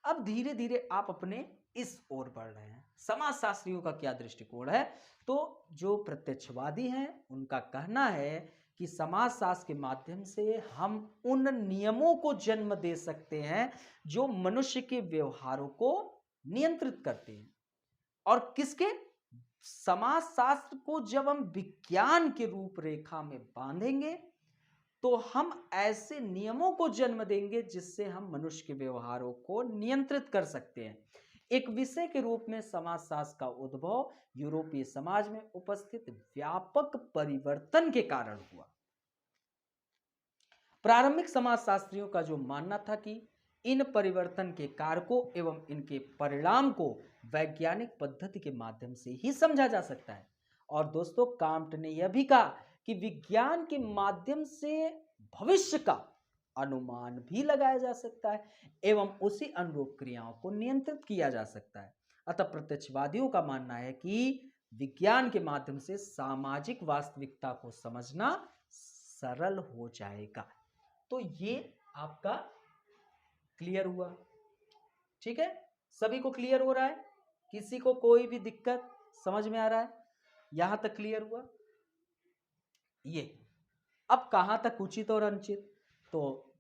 अब धीरे धीरे आप अपने इस ओर बढ़ रहे हैं, समाजशास्त्रियों का क्या दृष्टिकोण है। तो जो प्रत्यक्षवादी हैं उनका कहना है कि समाजशास्त्र के माध्यम से हम उन नियमों को जन्म दे सकते हैं जो मनुष्य के व्यवहारों को नियंत्रित करते हैं। और किसके? समाजशास्त्र को जब हम विज्ञान के रूपरेखा में बांधेंगे तो हम ऐसे नियमों को जन्म देंगे जिससे हम मनुष्य के व्यवहारों को नियंत्रित कर सकते हैं। एक विषय के रूप में समाजशास्त्र का उद्भव यूरोपीय समाज में उपस्थित व्यापक परिवर्तन के कारण हुआ। प्रारंभिक समाजशास्त्रियों का जो मानना था कि इन परिवर्तन के कारकों एवं इनके परिणाम को वैज्ञानिक पद्धति के माध्यम से ही समझा जा सकता है। और दोस्तों, काम्ट ने यह भी कहा कि विज्ञान के माध्यम से भविष्य का अनुमान भी लगाया जा सकता है एवं उसी अनुरूप क्रियाओं को नियंत्रित किया जा सकता है। अतः प्रत्यक्षवादियों का मानना है कि विज्ञान के माध्यम से सामाजिक वास्तविकता को समझना सरल हो जाएगा। तो ये आपका क्लियर हुआ, ठीक है? सभी को क्लियर हो रहा है? किसी को कोई भी दिक्कत समझ में आ रहा है? यहां तक क्लियर हुआ? ये अब कहां तक उचित और अनुचित? तो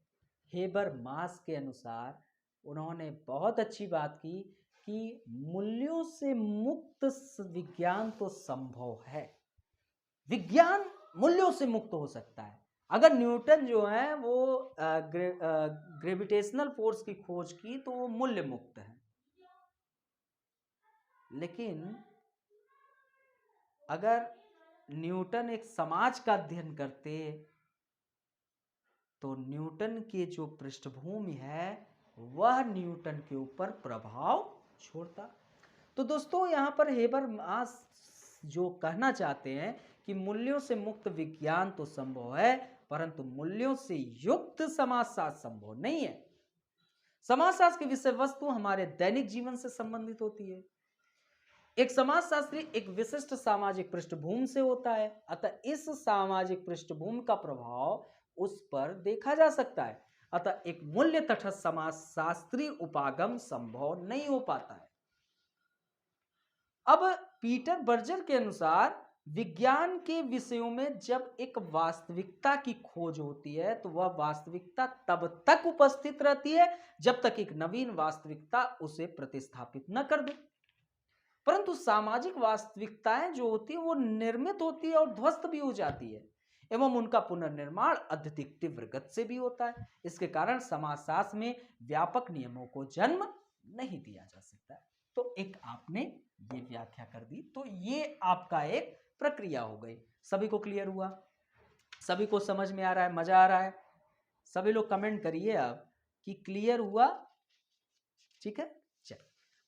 हेबरमास के अनुसार उन्होंने बहुत अच्छी बात की कि मूल्यों से मुक्त विज्ञान तो संभव है। विज्ञान मूल्यों से मुक्त हो सकता है। अगर न्यूटन जो है वो ग्रेविटेशनल फोर्स की खोज की तो वो मूल्य मुक्त है, लेकिन अगर न्यूटन एक समाज का अध्ययन करते तो न्यूटन की जो पृष्ठभूमि है वह न्यूटन के ऊपर प्रभाव छोड़ता। तो दोस्तों यहाँ पर हेबरमास जो कहना चाहते हैं कि मूल्यों से मुक्त विज्ञान तो संभव है, परंतु मूल्यों से युक्त समाजशास्त्र संभव नहीं है। समाजशास्त्र की विषय वस्तु हमारे दैनिक जीवन से संबंधित होती है। एक समाजशास्त्री एक विशिष्ट सामाजिक पृष्ठभूमि से होता है, अतः इस सामाजिक पृष्ठभूमि का प्रभाव उस पर देखा जा सकता है। अतः एक मूल्य तटस्थ समाजशास्त्री उपागम संभव नहीं हो पाता है। अब पीटर बर्जर के अनुसार विज्ञान के विषयों में जब एक वास्तविकता की खोज होती है तो वह वास्तविकता तब तक उपस्थित रहती है जब तक एक नवीन वास्तविकता उसे प्रतिस्थापित न कर दे। परंतु सामाजिक वास्तविकताएं जो होती है वो निर्मित होती है और ध्वस्त भी हो जाती है एवं उनका पुनर्निर्माण अत्यधिक तीव्र गति से भी होता है। इसके कारण समाजशास्त्र में व्यापक नियमों को जन्म नहीं दिया जा सकता है। तो एक आपने ये व्याख्या कर दी, तो ये आपका एक प्रक्रिया हो गई। सभी को क्लियर हुआ? सभी को समझ में आ रहा है? मजा आ रहा है? सभी लोग कमेंट करिए अब कि क्लियर हुआ। ठीक है, चल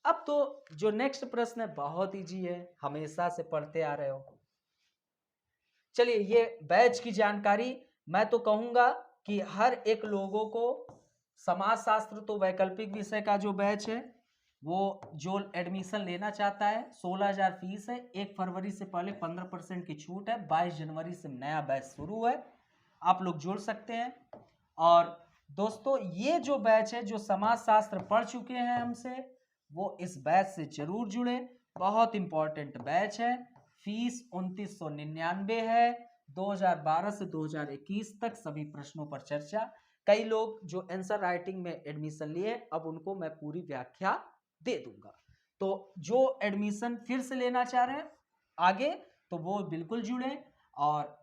अब तो जो नेक्स्ट प्रश्न है बहुत इजी है, हमेशा से पढ़ते आ रहे हो। चलिए ये बैच की जानकारी मैं तो कहूंगा कि हर एक लोगों को समाजशास्त्र तो वैकल्पिक विषय का जो बैच है वो जो एडमिशन लेना चाहता है 16,000 फीस है। 1 फरवरी से पहले 15% की छूट है। 22 जनवरी से नया बैच शुरू है, आप लोग जुड़ सकते हैं। और दोस्तों ये जो बैच है जो समाजशास्त्र पढ़ चुके हैं हमसे वो इस बैच से जरूर जुड़े, बहुत इंपॉर्टेंट बैच है। फीस 2999 है। 2012 से 2021 तक सभी प्रश्नों पर चर्चा। कई लोग जो आंसर राइटिंग में एडमिशन लिए अब उनको मैं पूरी व्याख्या दे दूंगा। तो जो एडमिशन फिर से लेना चाह रहे हैं आगे तो वो बिल्कुल जुड़े। और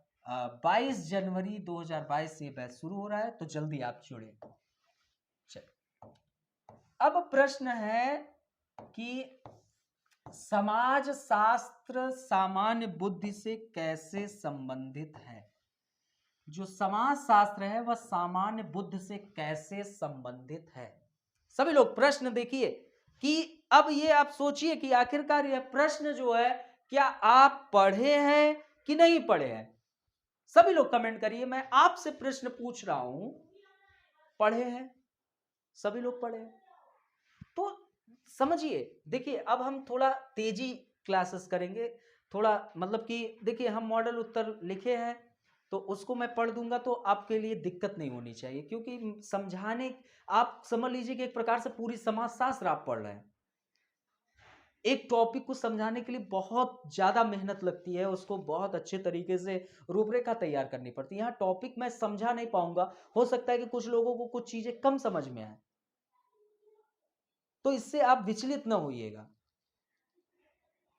22 जनवरी 2022 से बैच शुरू हो रहा है तो जल्दी आप जुड़े। चलिए अब प्रश्न है कि समाज शास्त्र सामान्य बुद्धि से कैसे संबंधित है। जो समाज शास्त्र है वह सामान्य बुद्धि से कैसे संबंधित है। सभी लोग प्रश्न देखिए कि अब ये आप सोचिए कि आखिरकार यह प्रश्न जो है क्या आप पढ़े हैं कि नहीं पढ़े हैं। सभी लोग कमेंट करिए, मैं आपसे प्रश्न पूछ रहा हूं, पढ़े हैं? सभी लोग पढ़े हैं तो समझिए। देखिए अब हम थोड़ा तेजी क्लासेस करेंगे, थोड़ा मतलब कि देखिए हम मॉडल उत्तर लिखे हैं तो उसको मैं पढ़ दूंगा तो आपके लिए दिक्कत नहीं होनी चाहिए, क्योंकि समझाने आप समझ लीजिए कि एक प्रकार से पूरी समाजशास्त्र आप पढ़ रहे हैं। एक टॉपिक को समझाने के लिए बहुत ज्यादा मेहनत लगती है, उसको बहुत अच्छे तरीके से रूपरेखा तैयार करनी पड़ती है। यहाँ टॉपिक मैं समझा नहीं पाऊंगा, हो सकता है कि कुछ लोगों को कुछ चीजें कम समझ में आए, तो इससे आप विचलित ना होइएगा।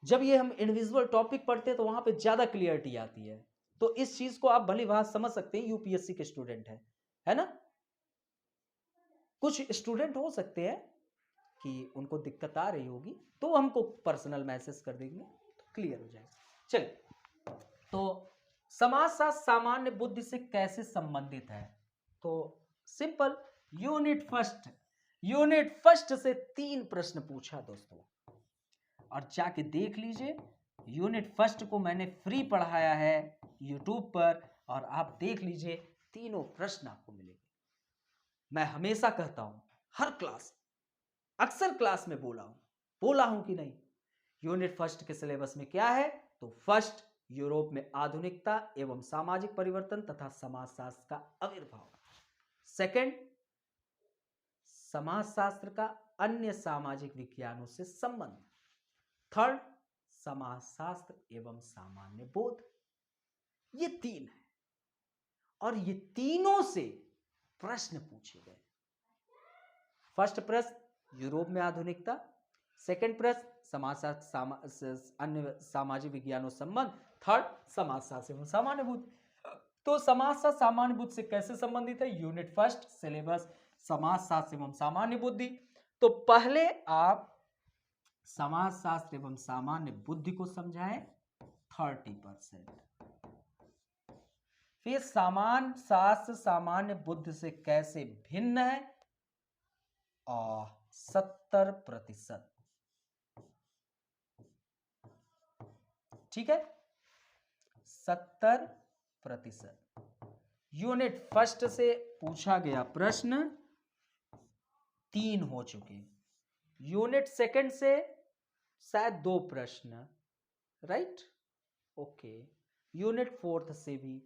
जब ये हम इंडिविजुअल टॉपिक पढ़ते हैं तो वहां पे ज्यादा क्लियरिटी आती है। तो इस चीज को आप भली भांति समझ सकते हैं, यूपीएससी के स्टूडेंट है ना। कुछ स्टूडेंट हो सकते हैं कि उनको दिक्कत आ रही होगी तो हमको पर्सनल मैसेज कर देंगे तो क्लियर हो जाएगा। चलिए तो समाजशास्त्र सामान्य बुद्धि से कैसे संबंधित है। तो सिंपल, यूनिट फर्स्ट से 3 प्रश्न पूछा दोस्तों, और जाके देख लीजिए। यूनिट फर्स्ट को मैंने फ्री पढ़ाया है यूट्यूब पर, और आप देख लीजिए तीनों प्रश्न आपको मिलेंगे। मैं हमेशा कहता हूं, हर क्लास, अक्सर क्लास में बोला हूं, बोला हूं कि नहीं? यूनिट फर्स्ट के सिलेबस में क्या है? तो फर्स्ट, यूरोप में आधुनिकता एवं सामाजिक परिवर्तन तथा समाजशास्त्र का आविर्भाव। सेकंड, समाजशास्त्र का अन्य सामाजिक विज्ञानों से संबंध। थर्ड, समाजशास्त्र एवं सामान्य बोध। ये तीन है और ये तीनों से प्रश्न पूछे गए। फर्स्ट प्रश्न यूरोप में आधुनिकता, सेकंड प्रश्न समाजशास्त्र अन्य सामाजिक विज्ञानों संबंध, थर्ड समाजशास्त्र एवं सामान्य बुद्धि। तो समाजशास्त्र सामान्य बुद्धि से कैसे संबंधित है? यूनिट फर्स्ट सिलेबस समाजशास्त्र एवं सामान्य बुद्धि। तो पहले आप समाजशास्त्र एवं सामान्य बुद्धि को समझाएं 30%, फिर सामान्य शास्त्र सामान्य बुद्धि से कैसे भिन्न है और 70%। ठीक है, 70%। यूनिट फर्स्ट से पूछा गया प्रश्न 3 हो चुके। यूनिट सेकंड से शायद 2 प्रश्न, राइट? ओके। यूनिट फोर्थ से भी,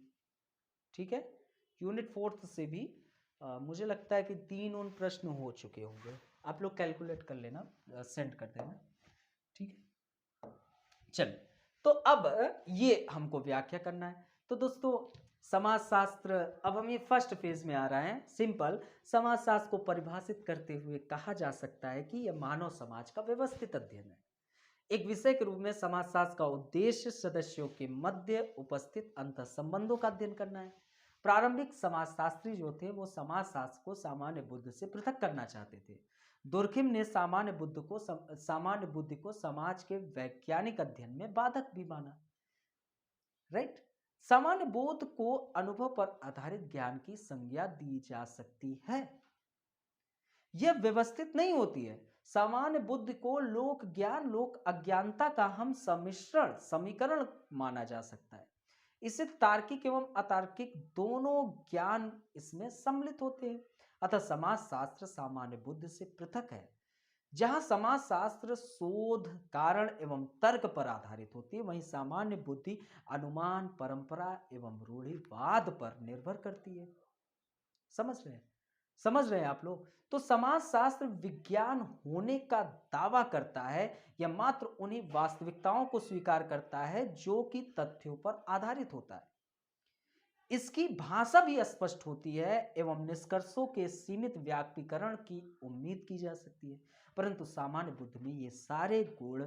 ठीक है, यूनिट फोर्थ से भी मुझे लगता है कि 3 प्रश्न हो चुके होंगे। आप लोग कैलकुलेट कर लेना, सेंड कर देना, ठीक है। चलिए, तो अब ये हमको व्याख्या करना है। तो दोस्तों समाजशास्त्र, अब हम ये फर्स्ट फेज में आ रहे हैं। सिंपल समाजशास्त्र को परिभाषित करते हुए कहा जा सकता है कि यह मानव समाज का व्यवस्थित अध्ययन है। एक विषय के रूप में समाजशास्त्र का उद्देश्य सदस्यों के मध्य उपस्थित अंतर संबंधों का अध्ययन करना है। प्रारंभिक समाजशास्त्री जो थे वो समाजशास्त्र को सामान्य बुद्धि से पृथक करना चाहते थे। दुर्खिम ने सामान्य बुद्धि को समाज के वैज्ञानिक अध्ययन में बाधक भी माना, राइट? सामान्य बोध को अनुभव पर आधारित ज्ञान की संज्ञा दी जा सकती है, यह व्यवस्थित नहीं होती है। सामान्य बुद्धि को लोक ज्ञान लोक अज्ञानता का हम सम्मिश्रण समीकरण माना जा सकता है। इसे तार्किक एवं अतार्किक दोनों ज्ञान इसमें सम्मिलित होते हैं। अतः समाजशास्त्र सामान्य बुद्धि से पृथक है। जहां समाजशास्त्र शोध कारण एवं तर्क पर आधारित होती है, वहीं सामान्य बुद्धि अनुमान परंपरा एवं रूढ़िवाद पर निर्भर करती है। समझ रहे हैं आप लोग? तो समाजशास्त्र विज्ञान होने का दावा करता है या मात्र उन्हीं वास्तविकताओं को स्वीकार करता है जो कि तथ्यों पर आधारित होता है। इसकी भाषा भी स्पष्ट होती है एवं निष्कर्षों के सीमित व्यापीकरण की उम्मीद की जा सकती है। परंतु सामान्य बुद्धि में ये सारे गुण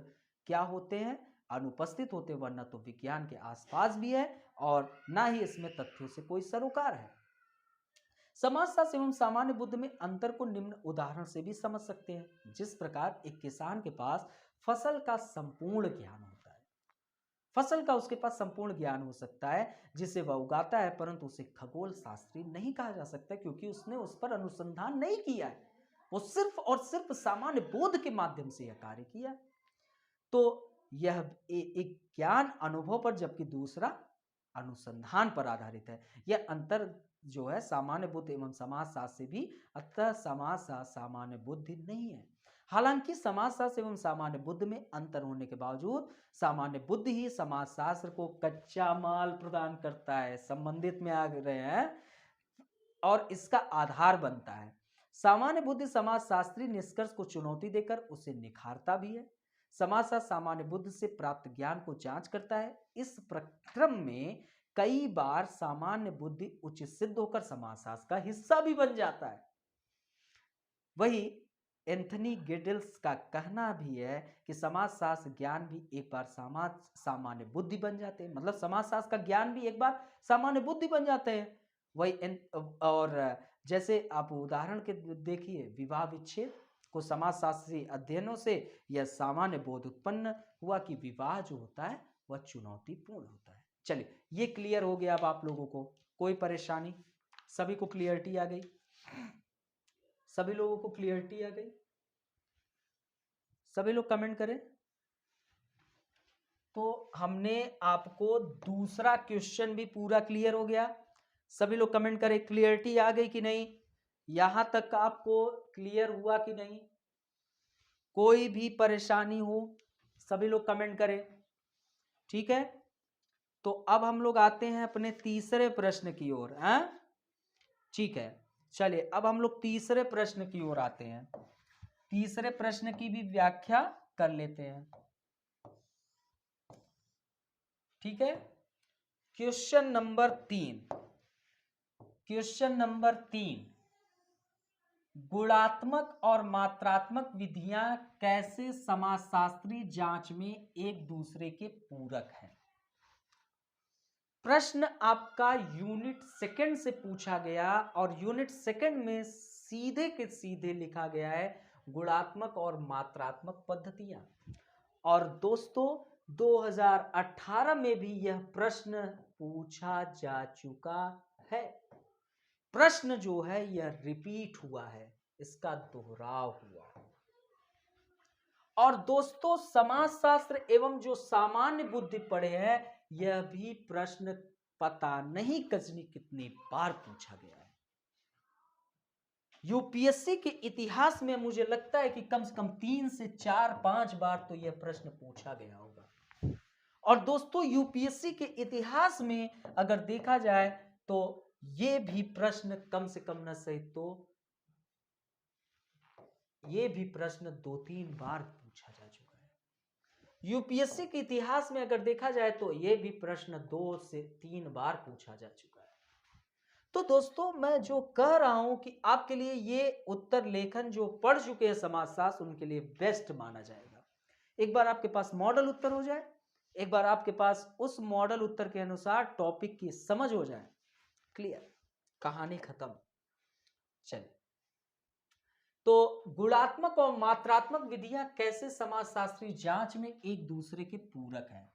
क्या होते हैं? अनुपस्थित होते, वरना तो विज्ञान के आसपास भी है और ना ही इसमें तथ्यों से कोई सरोकार है। समाजशास्त्र एवं सामान्य बुद्धि में अंतर को निम्न उदाहरण से भी समझ सकते हैं। जिस प्रकार एक किसान के पास फसल का संपूर्ण ज्ञान होता है, फसल का उसके पास संपूर्ण ज्ञान हो सकता है जिसे वह उगाता है, परंतु उसे खगोल शास्त्री नहीं कहा जा सकता क्योंकि उसने उस पर अनुसंधान नहीं किया है। वो सिर्फ और सिर्फ सामान्य बोध के माध्यम से यह कार्य किया। तो यह एक ज्ञान अनुभव पर, जबकि दूसरा अनुसंधान पर आधारित है। यह अंतर जो है सामान्य बुद्धि एवं समाजशास्त्र से भी, अतः समाजशास्त्र सामान्य बुद्धि नहीं है। हालांकि समाजशास्त्र एवं सामान्य बुद्धि में अंतर होने के बावजूद सामान्य बुद्धि ही समाजशास्त्र को कच्चा माल प्रदान करता है, संबंधित में आ रहे हैं, और इसका आधार बनता है। सामान्य बुद्धि समाजशास्त्री निष्कर्ष को चुनौती देकर उसे निखारता भी है। समाजशास्त्र सामान्य बुद्धि से प्राप्त ज्ञान को जांच करता है। इस प्रक्रम में कई बार सामान्य बुद्धि उचित सिद्ध होकर समाजशास्त्र का हिस्सा भी बन जाता है। वही एंथनी गिडिल्स का कहना भी है कि समाजशास्त्र ज्ञान भी एक बार सामान्य बुद्धि बन जाते हैं, मतलब समाजशास्त्र का ज्ञान भी एक बार सामान्य बुद्धि बन जाते हैं। वही और जैसे आप उदाहरण के देखिए, विवाह विच्छेद को समाजशास्त्री अध्ययनों से यह सामान्य बोध उत्पन्न हुआ कि विवाह जो होता है वह चुनौतीपूर्ण होता है। चलिए, ये क्लियर हो गया अब आप लोगों को? कोई परेशानी? सभी को क्लियरिटी आ गई? सभी लोगों को क्लियरिटी आ गई? सभी लोग कमेंट करें। तो हमने आपको दूसरा क्वेश्चन भी पूरा क्लियर हो गया। सभी लोग कमेंट करें, क्लियरिटी आ गई कि नहीं? यहां तक आपको क्लियर हुआ कि नहीं? कोई भी परेशानी हो सभी लोग कमेंट करें, ठीक है। तो अब हम लोग आते हैं अपने तीसरे प्रश्न की ओर, हैं, ठीक है। चलिए अब हम लोग तीसरे प्रश्न की ओर आते हैं, तीसरे प्रश्न की भी व्याख्या कर लेते हैं, ठीक है। क्वेश्चन नंबर 3, क्वेश्चन नंबर 3, गुणात्मक और मात्रात्मक विधियां कैसे समाजशास्त्री जांच में एक दूसरे के पूरक हैं। प्रश्न आपका यूनिट सेकंड से पूछा गया और यूनिट सेकंड में सीधे के सीधे लिखा गया है गुणात्मक और मात्रात्मक पद्धतियां। और दोस्तों 2018 में भी यह प्रश्न पूछा जा चुका है। प्रश्न जो है यह रिपीट हुआ है, इसका दोहराव हुआ है। और दोस्तों समाजशास्त्र एवं जो सामान्य बुद्धि पढ़े हैं यह भी प्रश्न पता नहीं कजनी कितनी बार पूछा गया है। यूपीएससी के इतिहास में मुझे लगता है कि कम से कम 3 से 4-5 बार तो यह प्रश्न पूछा गया होगा। और दोस्तों यूपीएससी के इतिहास में अगर देखा जाए तो ये भी प्रश्न कम से कम न सही तो ये भी प्रश्न 2-3 बार पूछा जा चुका है। यूपीएससी के इतिहास में अगर देखा जाए तो ये भी प्रश्न 2 से 3 बार पूछा जा चुका है। तो दोस्तों मैं जो कह रहा हूं कि आपके लिए ये उत्तर लेखन जो पढ़ चुके हैं समाजशास्त्र उनके लिए बेस्ट माना जाएगा। एक बार आपके पास मॉडल उत्तर हो जाए, एक बार आपके पास उस मॉडल उत्तर के अनुसार टॉपिक की समझ हो जाए, क्लियर, कहानी खत्म। चलिए तो गुणात्मक और मात्रात्मक विधियां कैसे समाजशास्त्री जांच में एक दूसरे के पूरक हैं।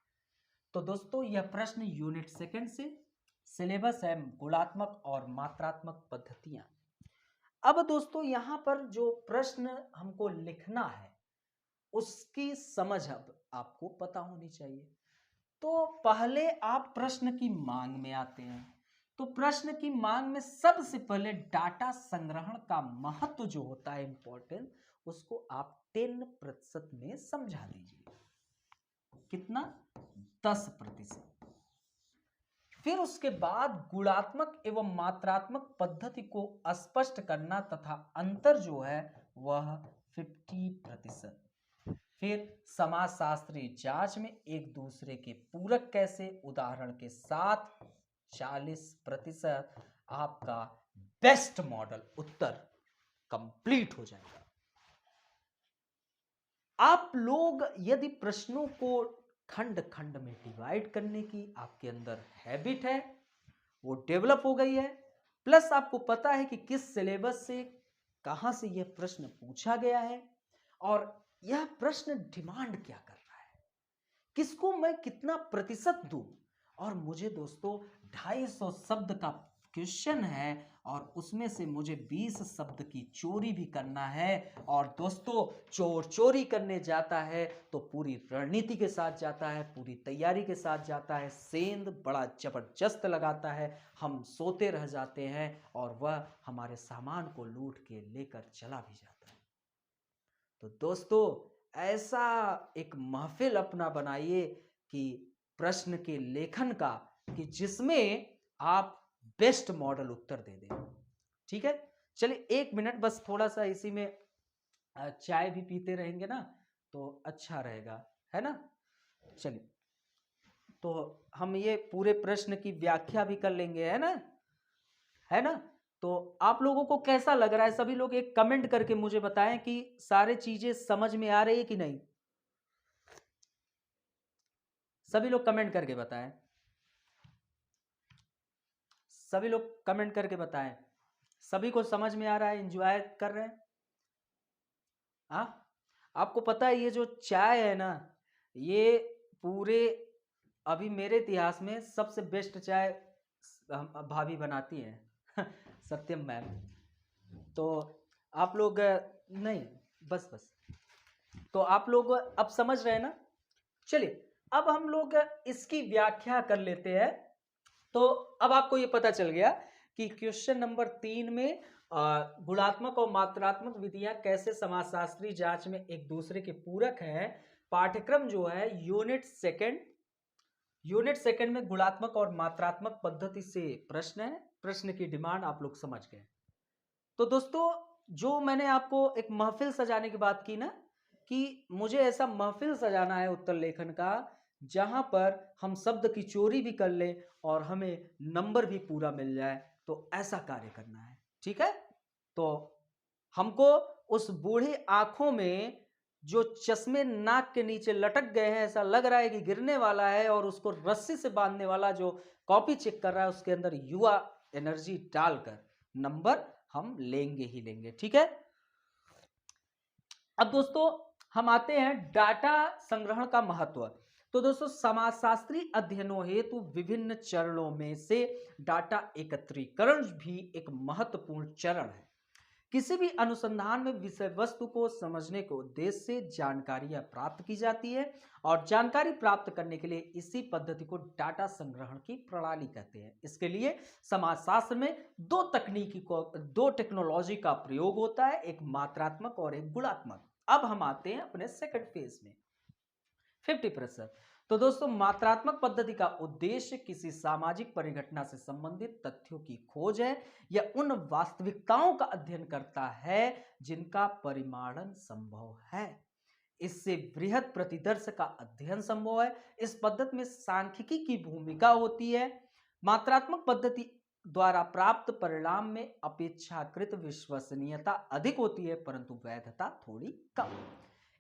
तो दोस्तों यह प्रश्न यूनिट सेकंड से सिलेबस है गुणात्मक और मात्रात्मक पद्धतियां। अब दोस्तों यहां पर जो प्रश्न हमको लिखना है उसकी समझ अब आपको पता होनी चाहिए। तो पहले आप प्रश्न की मांग में आते हैं। तो प्रश्न की मांग में सबसे पहले डाटा संग्रहण का महत्व जो होता है इंपॉर्टेंट, उसको आप 10% में समझा दीजिए। कितना? 10%। फिर उसके बाद गुणात्मक एवं मात्रात्मक पद्धति को स्पष्ट करना तथा अंतर जो है वह 50%। फिर समाजशास्त्री जांच में एक दूसरे के पूरक कैसे, उदाहरण के साथ 40% आपका बेस्ट मॉडल उत्तर कंप्लीट हो जाएगा। आप लोग यदि प्रश्नों को खंड खंड में डिवाइड करने की आपके अंदर हैबिट है, वो डेवलप हो गई है, प्लस आपको पता है कि किस सिलेबस से कहां से यह प्रश्न पूछा गया है और यह प्रश्न डिमांड क्या कर रहा है, किसको मैं कितना प्रतिशत दूं। और मुझे दोस्तों 250 शब्द का क्वेश्चन है और उसमें से मुझे 20 शब्द की चोरी भी करना है। और दोस्तों चोर चोरी करने जाता है तो पूरी रणनीति के साथ जाता है, पूरी तैयारी के साथ जाता है, सेंध बड़ा जबरदस्त लगाता है, हम सोते रह जाते हैं और वह हमारे सामान को लूट के लेकर चला भी जाता है। तो दोस्तों ऐसा एक महफिल अपना बनाइए कि प्रश्न के लेखन का, कि जिसमें आप बेस्ट मॉडल उत्तर दे दें, ठीक है। चलिए 1 मिनट बस, थोड़ा सा इसी में चाय भी पीते रहेंगे ना तो अच्छा रहेगा, है ना। चलिए तो हम ये पूरे प्रश्न की व्याख्या भी कर लेंगे, है ना। तो आप लोगों को कैसा लग रहा है, सभी लोग एक कमेंट करके मुझे बताएं कि सारे चीजें समझ में आ रही है कि नहीं। सभी लोग कमेंट करके बताएं, सभी लोग कमेंट करके बताएं, सभी को समझ में आ रहा है, एंजॉय कर रहे हैं। हाँ आपको पता है ये जो चाय है ना, ये पूरे अभी मेरे इतिहास में सबसे बेस्ट चाय भाभी बनाती है सत्यम मैम। तो आप लोग नहीं, बस तो आप लोग अब समझ रहे हैं ना। चलिए अब हम लोग इसकी व्याख्या कर लेते हैं। तो अब आपको ये पता चल गया कि क्वेश्चन नंबर 3 में गुणात्मक और मात्रात्मक विधियां कैसे समाजशास्त्री जांच में एक दूसरे के पूरक हैं। पाठ्यक्रम जो है यूनिट सेकंड में गुणात्मक और मात्रात्मक पद्धति से प्रश्न है। प्रश्न की डिमांड आप लोग समझ गए। तो दोस्तों, जो मैंने आपको एक महफिल सजाने की बात की ना, कि मुझे ऐसा महफिल सजाना है उत्तर लेखन का जहां पर हम शब्द की चोरी भी कर ले और हमें नंबर भी पूरा मिल जाए, तो ऐसा कार्य करना है। ठीक है, तो हमको उस बूढ़ी आंखों में जो चश्मे नाक के नीचे लटक गए हैं, ऐसा लग रहा है कि गिरने वाला है, और उसको रस्सी से बांधने वाला जो कॉपी चेक कर रहा है, उसके अंदर युवा एनर्जी डालकर नंबर हम लेंगे ही लेंगे। ठीक है, अब दोस्तों हम आते हैं डाटा संग्रहण का महत्व। तो दोस्तों, समाजशास्त्री अध्ययनों हेतु विभिन्न चरणों में से डाटा एकत्रीकरण भी एक महत्वपूर्ण चरण है। किसी भी अनुसंधान में विषय वस्तु को समझने के उद्देश्य से जानकारियां प्राप्त की जाती है, और जानकारी प्राप्त करने के लिए इसी पद्धति को डाटा संग्रहण की प्रणाली कहते हैं। इसके लिए समाजशास्त्र में दो टेक्नोलॉजी का प्रयोग होता है, एक मात्रात्मक और एक गुणात्मक। अब हम आते हैं अपने सेकंड फेज में, 50%। तो दोस्तों, मात्रात्मक पद्धति का उद्देश्य किसी सामाजिक परिघटना से संबंधित तथ्यों की खोज है या उन वास्तविकताओं का अध्ययन करता है जिनका परिमाणन संभव है। इससे बृहद प्रतिदर्श का अध्ययन संभव है। इस पद्धति में सांख्यिकी की भूमिका होती है। मात्रात्मक पद्धति द्वारा प्राप्त परिणाम में अपेक्षाकृत विश्वसनीयता अधिक होती है, परंतु वैधता थोड़ी कम।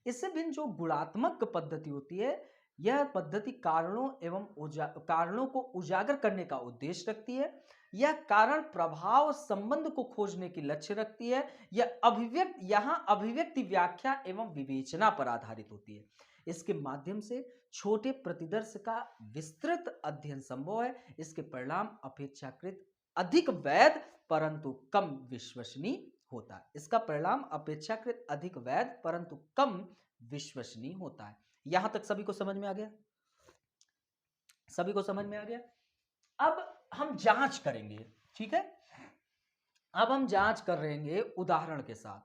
इससे भिन्न जो गुणात्मक पद्धति होती है, यह पद्धति कारणों को उजागर करने का उद्देश्य रखती है। यह कारण प्रभाव संबंध को खोजने की लक्ष्य रखती है। यह अभिव्यक्ति व्याख्या एवं विवेचना पर आधारित होती है। इसके माध्यम से छोटे प्रतिदर्श का विस्तृत अध्ययन संभव है। इसके परिणाम अपेक्षाकृत अधिक वैध परंतु कम विश्वसनीय होता है। इसका परिणाम अपेक्षाकृत अधिक वैध परंतु कम विश्वसनीय होता है। यहां तक सभी को समझ में आ गया? सभी को समझ में आ गया? अब हम जांच करेंगे। ठीक है, अब हम जांच कर रहेंगे उदाहरण के साथ।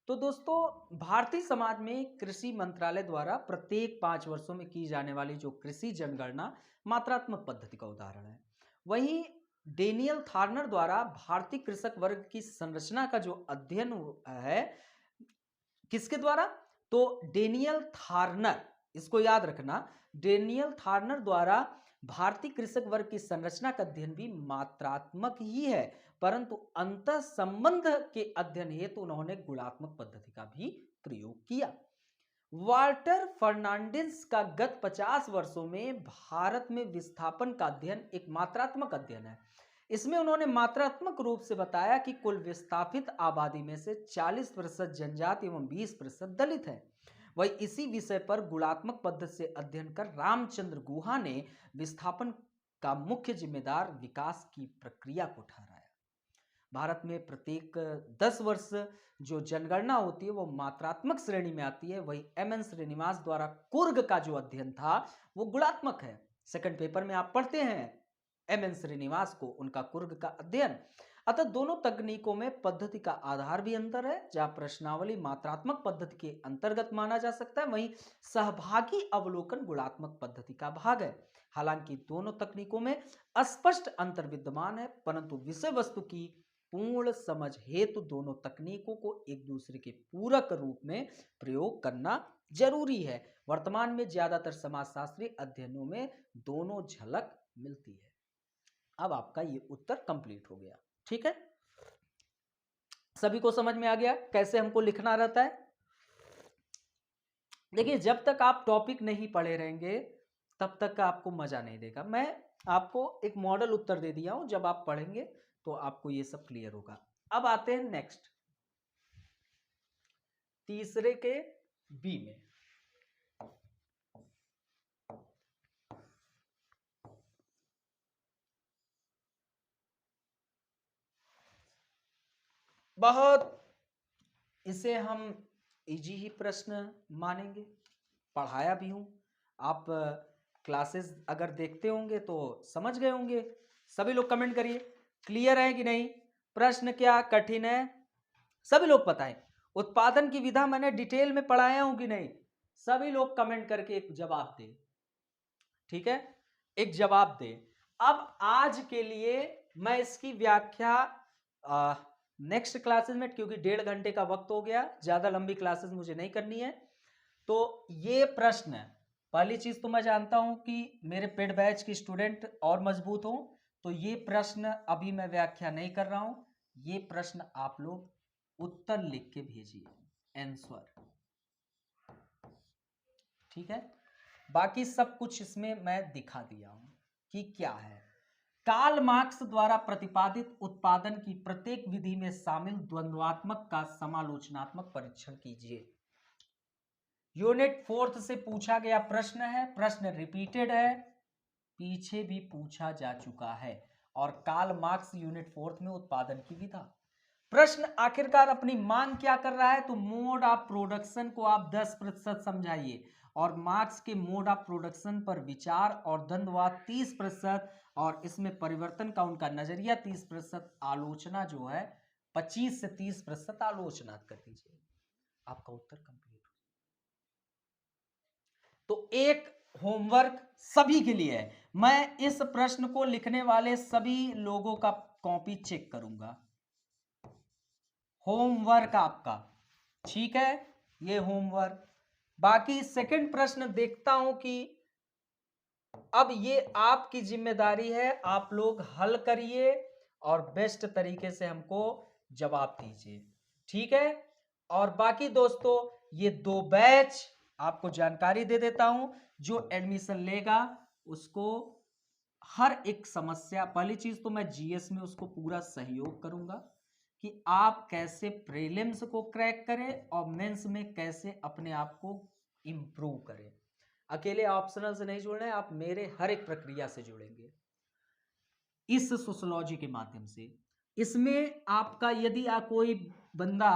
तो दोस्तों, भारतीय समाज में कृषि मंत्रालय द्वारा प्रत्येक 5 वर्षों में की जाने वाली जो कृषि जनगणना मात्रात्मक पद्धति का उदाहरण है। वहीं डेनियल थार्नर द्वारा भारतीय कृषक वर्ग की संरचना का जो अध्ययन है, किसके द्वारा? तो डेनियल थार्नर, इसको याद रखना, डेनियल थार्नर द्वारा भारतीय कृषक वर्ग की संरचना का अध्ययन भी मात्रात्मक ही है, परंतु अंतः संबंध के अध्ययन हेतु उन्होंने गुणात्मक पद्धति का भी प्रयोग किया। वाल्टर फर्नांडिस का गत 50 वर्षों में भारत में विस्थापन का अध्ययन एक मात्रात्मक अध्ययन है। इसमें उन्होंने मात्रात्मक रूप से बताया कि कुल विस्थापित आबादी में से 40% जनजाति एवं 20% दलित है। वही इसी विषय पर गुणात्मक पद्धति से अध्ययन कर रामचंद्र गुहा ने विस्थापन का मुख्य जिम्मेदार विकास की प्रक्रिया को ठहराया। भारत में प्रत्येक 10 वर्ष जो जनगणना होती है वो मात्रात्मक श्रेणी में आती है। वही एम.एन. श्रीनिवास द्वारा कुर्ग का जो अध्ययन था वो गुणात्मक है। सेकंड पेपर में आप पढ़ते हैं एम.एन. श्रीनिवास को, उनका कुर्ग का अध्ययन। अतः दोनों तकनीकों में पद्धति का आधार भी अंतर है। जहां प्रश्नावली मात्रात्मक पद्धति के अंतर्गत माना जा सकता है, वहीं सहभागी अवलोकन गुणात्मक पद्धति का भाग है। हालांकि दोनों तकनीकों में अस्पष्ट अंतर विद्यमान है, परंतु विषय वस्तु की पूर्ण समझ हेतु दोनों तकनीकों को एक दूसरे के पूरक रूप में प्रयोग करना जरूरी है। वर्तमान में ज्यादातर समाजशास्त्री अध्ययनों में दोनों झलक मिलती है। अब आपका ये उत्तर कंप्लीट हो गया। ठीक है, सभी को समझ में आ गया कैसे हमको लिखना रहता है? देखिए, जब तक आप टॉपिक नहीं पढ़े रहेंगे तब तक आपको मजा नहीं देगा। मैं आपको एक मॉडल उत्तर दे दिया हूं, जब आप पढ़ेंगे तो आपको ये सब क्लियर होगा। अब आते हैं नेक्स्ट, तीसरे के बी में। बहुत इसे हम इजी ही प्रश्न मानेंगे, पढ़ाया भी हूं। आप क्लासेस अगर देखते होंगे तो समझ गए होंगे। सभी लोग कमेंट करिए क्लियर है कि नहीं। प्रश्न क्या कठिन है? सभी लोग बताएं। उत्पादन की विधा मैंने डिटेल में पढ़ाया हूं कि नहीं? सभी लोग कमेंट करके एक जवाब दें। ठीक है, एक जवाब दें। अब आज के लिए मैं इसकी व्याख्या नेक्स्ट क्लासेस में, क्योंकि 1.5 घंटे का वक्त हो गया, ज्यादा लंबी क्लासेस मुझे नहीं करनी है। तो ये प्रश्न, पहली चीज तो मैं जानता हूं कि मेरे पेड बैच के स्टूडेंट और मजबूत हो, तो ये प्रश्न अभी मैं व्याख्या नहीं कर रहा हूं। ये प्रश्न आप लोग उत्तर लिख के भेजिए, आंसर। ठीक है, बाकी सब कुछ इसमें मैं दिखा दिया हूं कि क्या है। कार्ल मार्क्स द्वारा प्रतिपादित उत्पादन की प्रत्येक विधि में शामिल द्वंद्वात्मक का समालोचनात्मक परीक्षण कीजिए। यूनिट 4 से पूछा गया प्रश्न है, प्रश्न रिपीटेड है, पीछे भी पूछा जा चुका है। और कार्ल मार्क्स यूनिट 4 में उत्पादन की विधा। प्रश्न आखिरकार अपनी मांग क्या कर रहा है? तो मोड ऑफ प्रोडक्शन को आप 10% समझाइए, और मार्क्स के मोड ऑफ प्रोडक्शन पर विचार और द्वंद्ववाद 30%, और इसमें परिवर्तन का उनका नजरिया 30%, आलोचना जो है 25 से 30% आलोचना कर दीजिए, आपका उत्तर कंप्लीट हो। तो एक होमवर्क सभी के लिए है। मैं इस प्रश्न को लिखने वाले सभी लोगों का कॉपी चेक करूंगा। होमवर्क आपका, ठीक है, ये होमवर्क। बाकी सेकंड प्रश्न देखता हूं कि अब ये आपकी जिम्मेदारी है, आप लोग हल करिए और बेस्ट तरीके से हमको जवाब दीजिए। ठीक है, और बाकी दोस्तों ये 2 बैच आपको जानकारी दे देता हूं। जो एडमिशन लेगा उसको हर एक समस्या, पहली चीज तो मैं जीएस में उसको पूरा सहयोग करूंगा कि आप कैसे प्रीलिम्स को क्रैक करें और मेंस में कैसे अपने आप को इंप्रूव करें। अकेले ऑप्शनल से नहीं जुड़ना है, आप मेरे हर एक प्रक्रिया से जुड़ेंगे इस सोशियोलॉजी के माध्यम से। इसमें आपका यदि कोई बंदा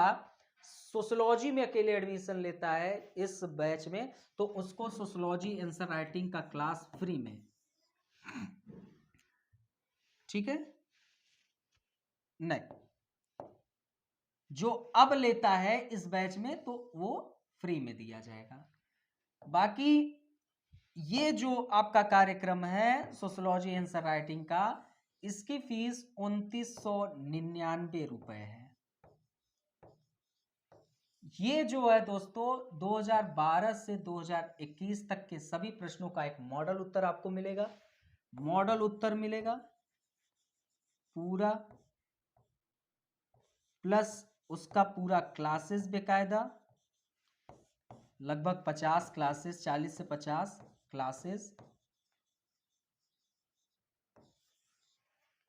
सोशियोलॉजी में अकेले एडमिशन लेता है इस बैच में, तो उसको सोशियोलॉजी आंसर राइटिंग का क्लास फ्री में, ठीक है, नहीं, जो अब लेता है इस बैच में तो वो फ्री में दिया जाएगा। बाकी ये जो आपका कार्यक्रम है सोशियोलॉजी आंसर राइटिंग का, इसकी फीस 2999 रुपए है। ये जो है दोस्तों 2012 से 2021 तक के सभी प्रश्नों का एक मॉडल उत्तर आपको मिलेगा। मॉडल उत्तर मिलेगा पूरा, प्लस उसका पूरा क्लासेस बेकायदा, लगभग 50 क्लासेस, 40 से 50 क्लासेस,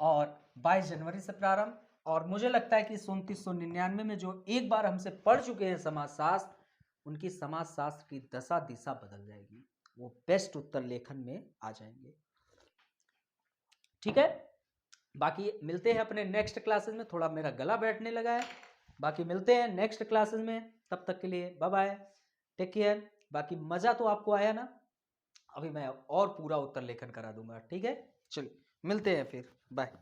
और 22 जनवरी से प्रारंभ। और मुझे लगता है कि 2999 में जो एक बार हमसे पढ़ चुके हैं समाजशास्त्र, उनकी समाजशास्त्र की दशा दिशा बदल जाएगी, वो बेस्ट उत्तर लेखन में आ जाएंगे। ठीक है, बाकी मिलते हैं अपने नेक्स्ट क्लासेस में। थोड़ा मेरा गला बैठने लगा है, बाकी मिलते हैं नेक्स्ट क्लासेस में। तब तक के लिए बाय बाय, टेक केयर। बाकी मजा तो आपको आया ना? अभी मैं और पूरा उत्तर लेखन करा दूंगा। ठीक है, चलिए मिलते हैं फिर, बाय।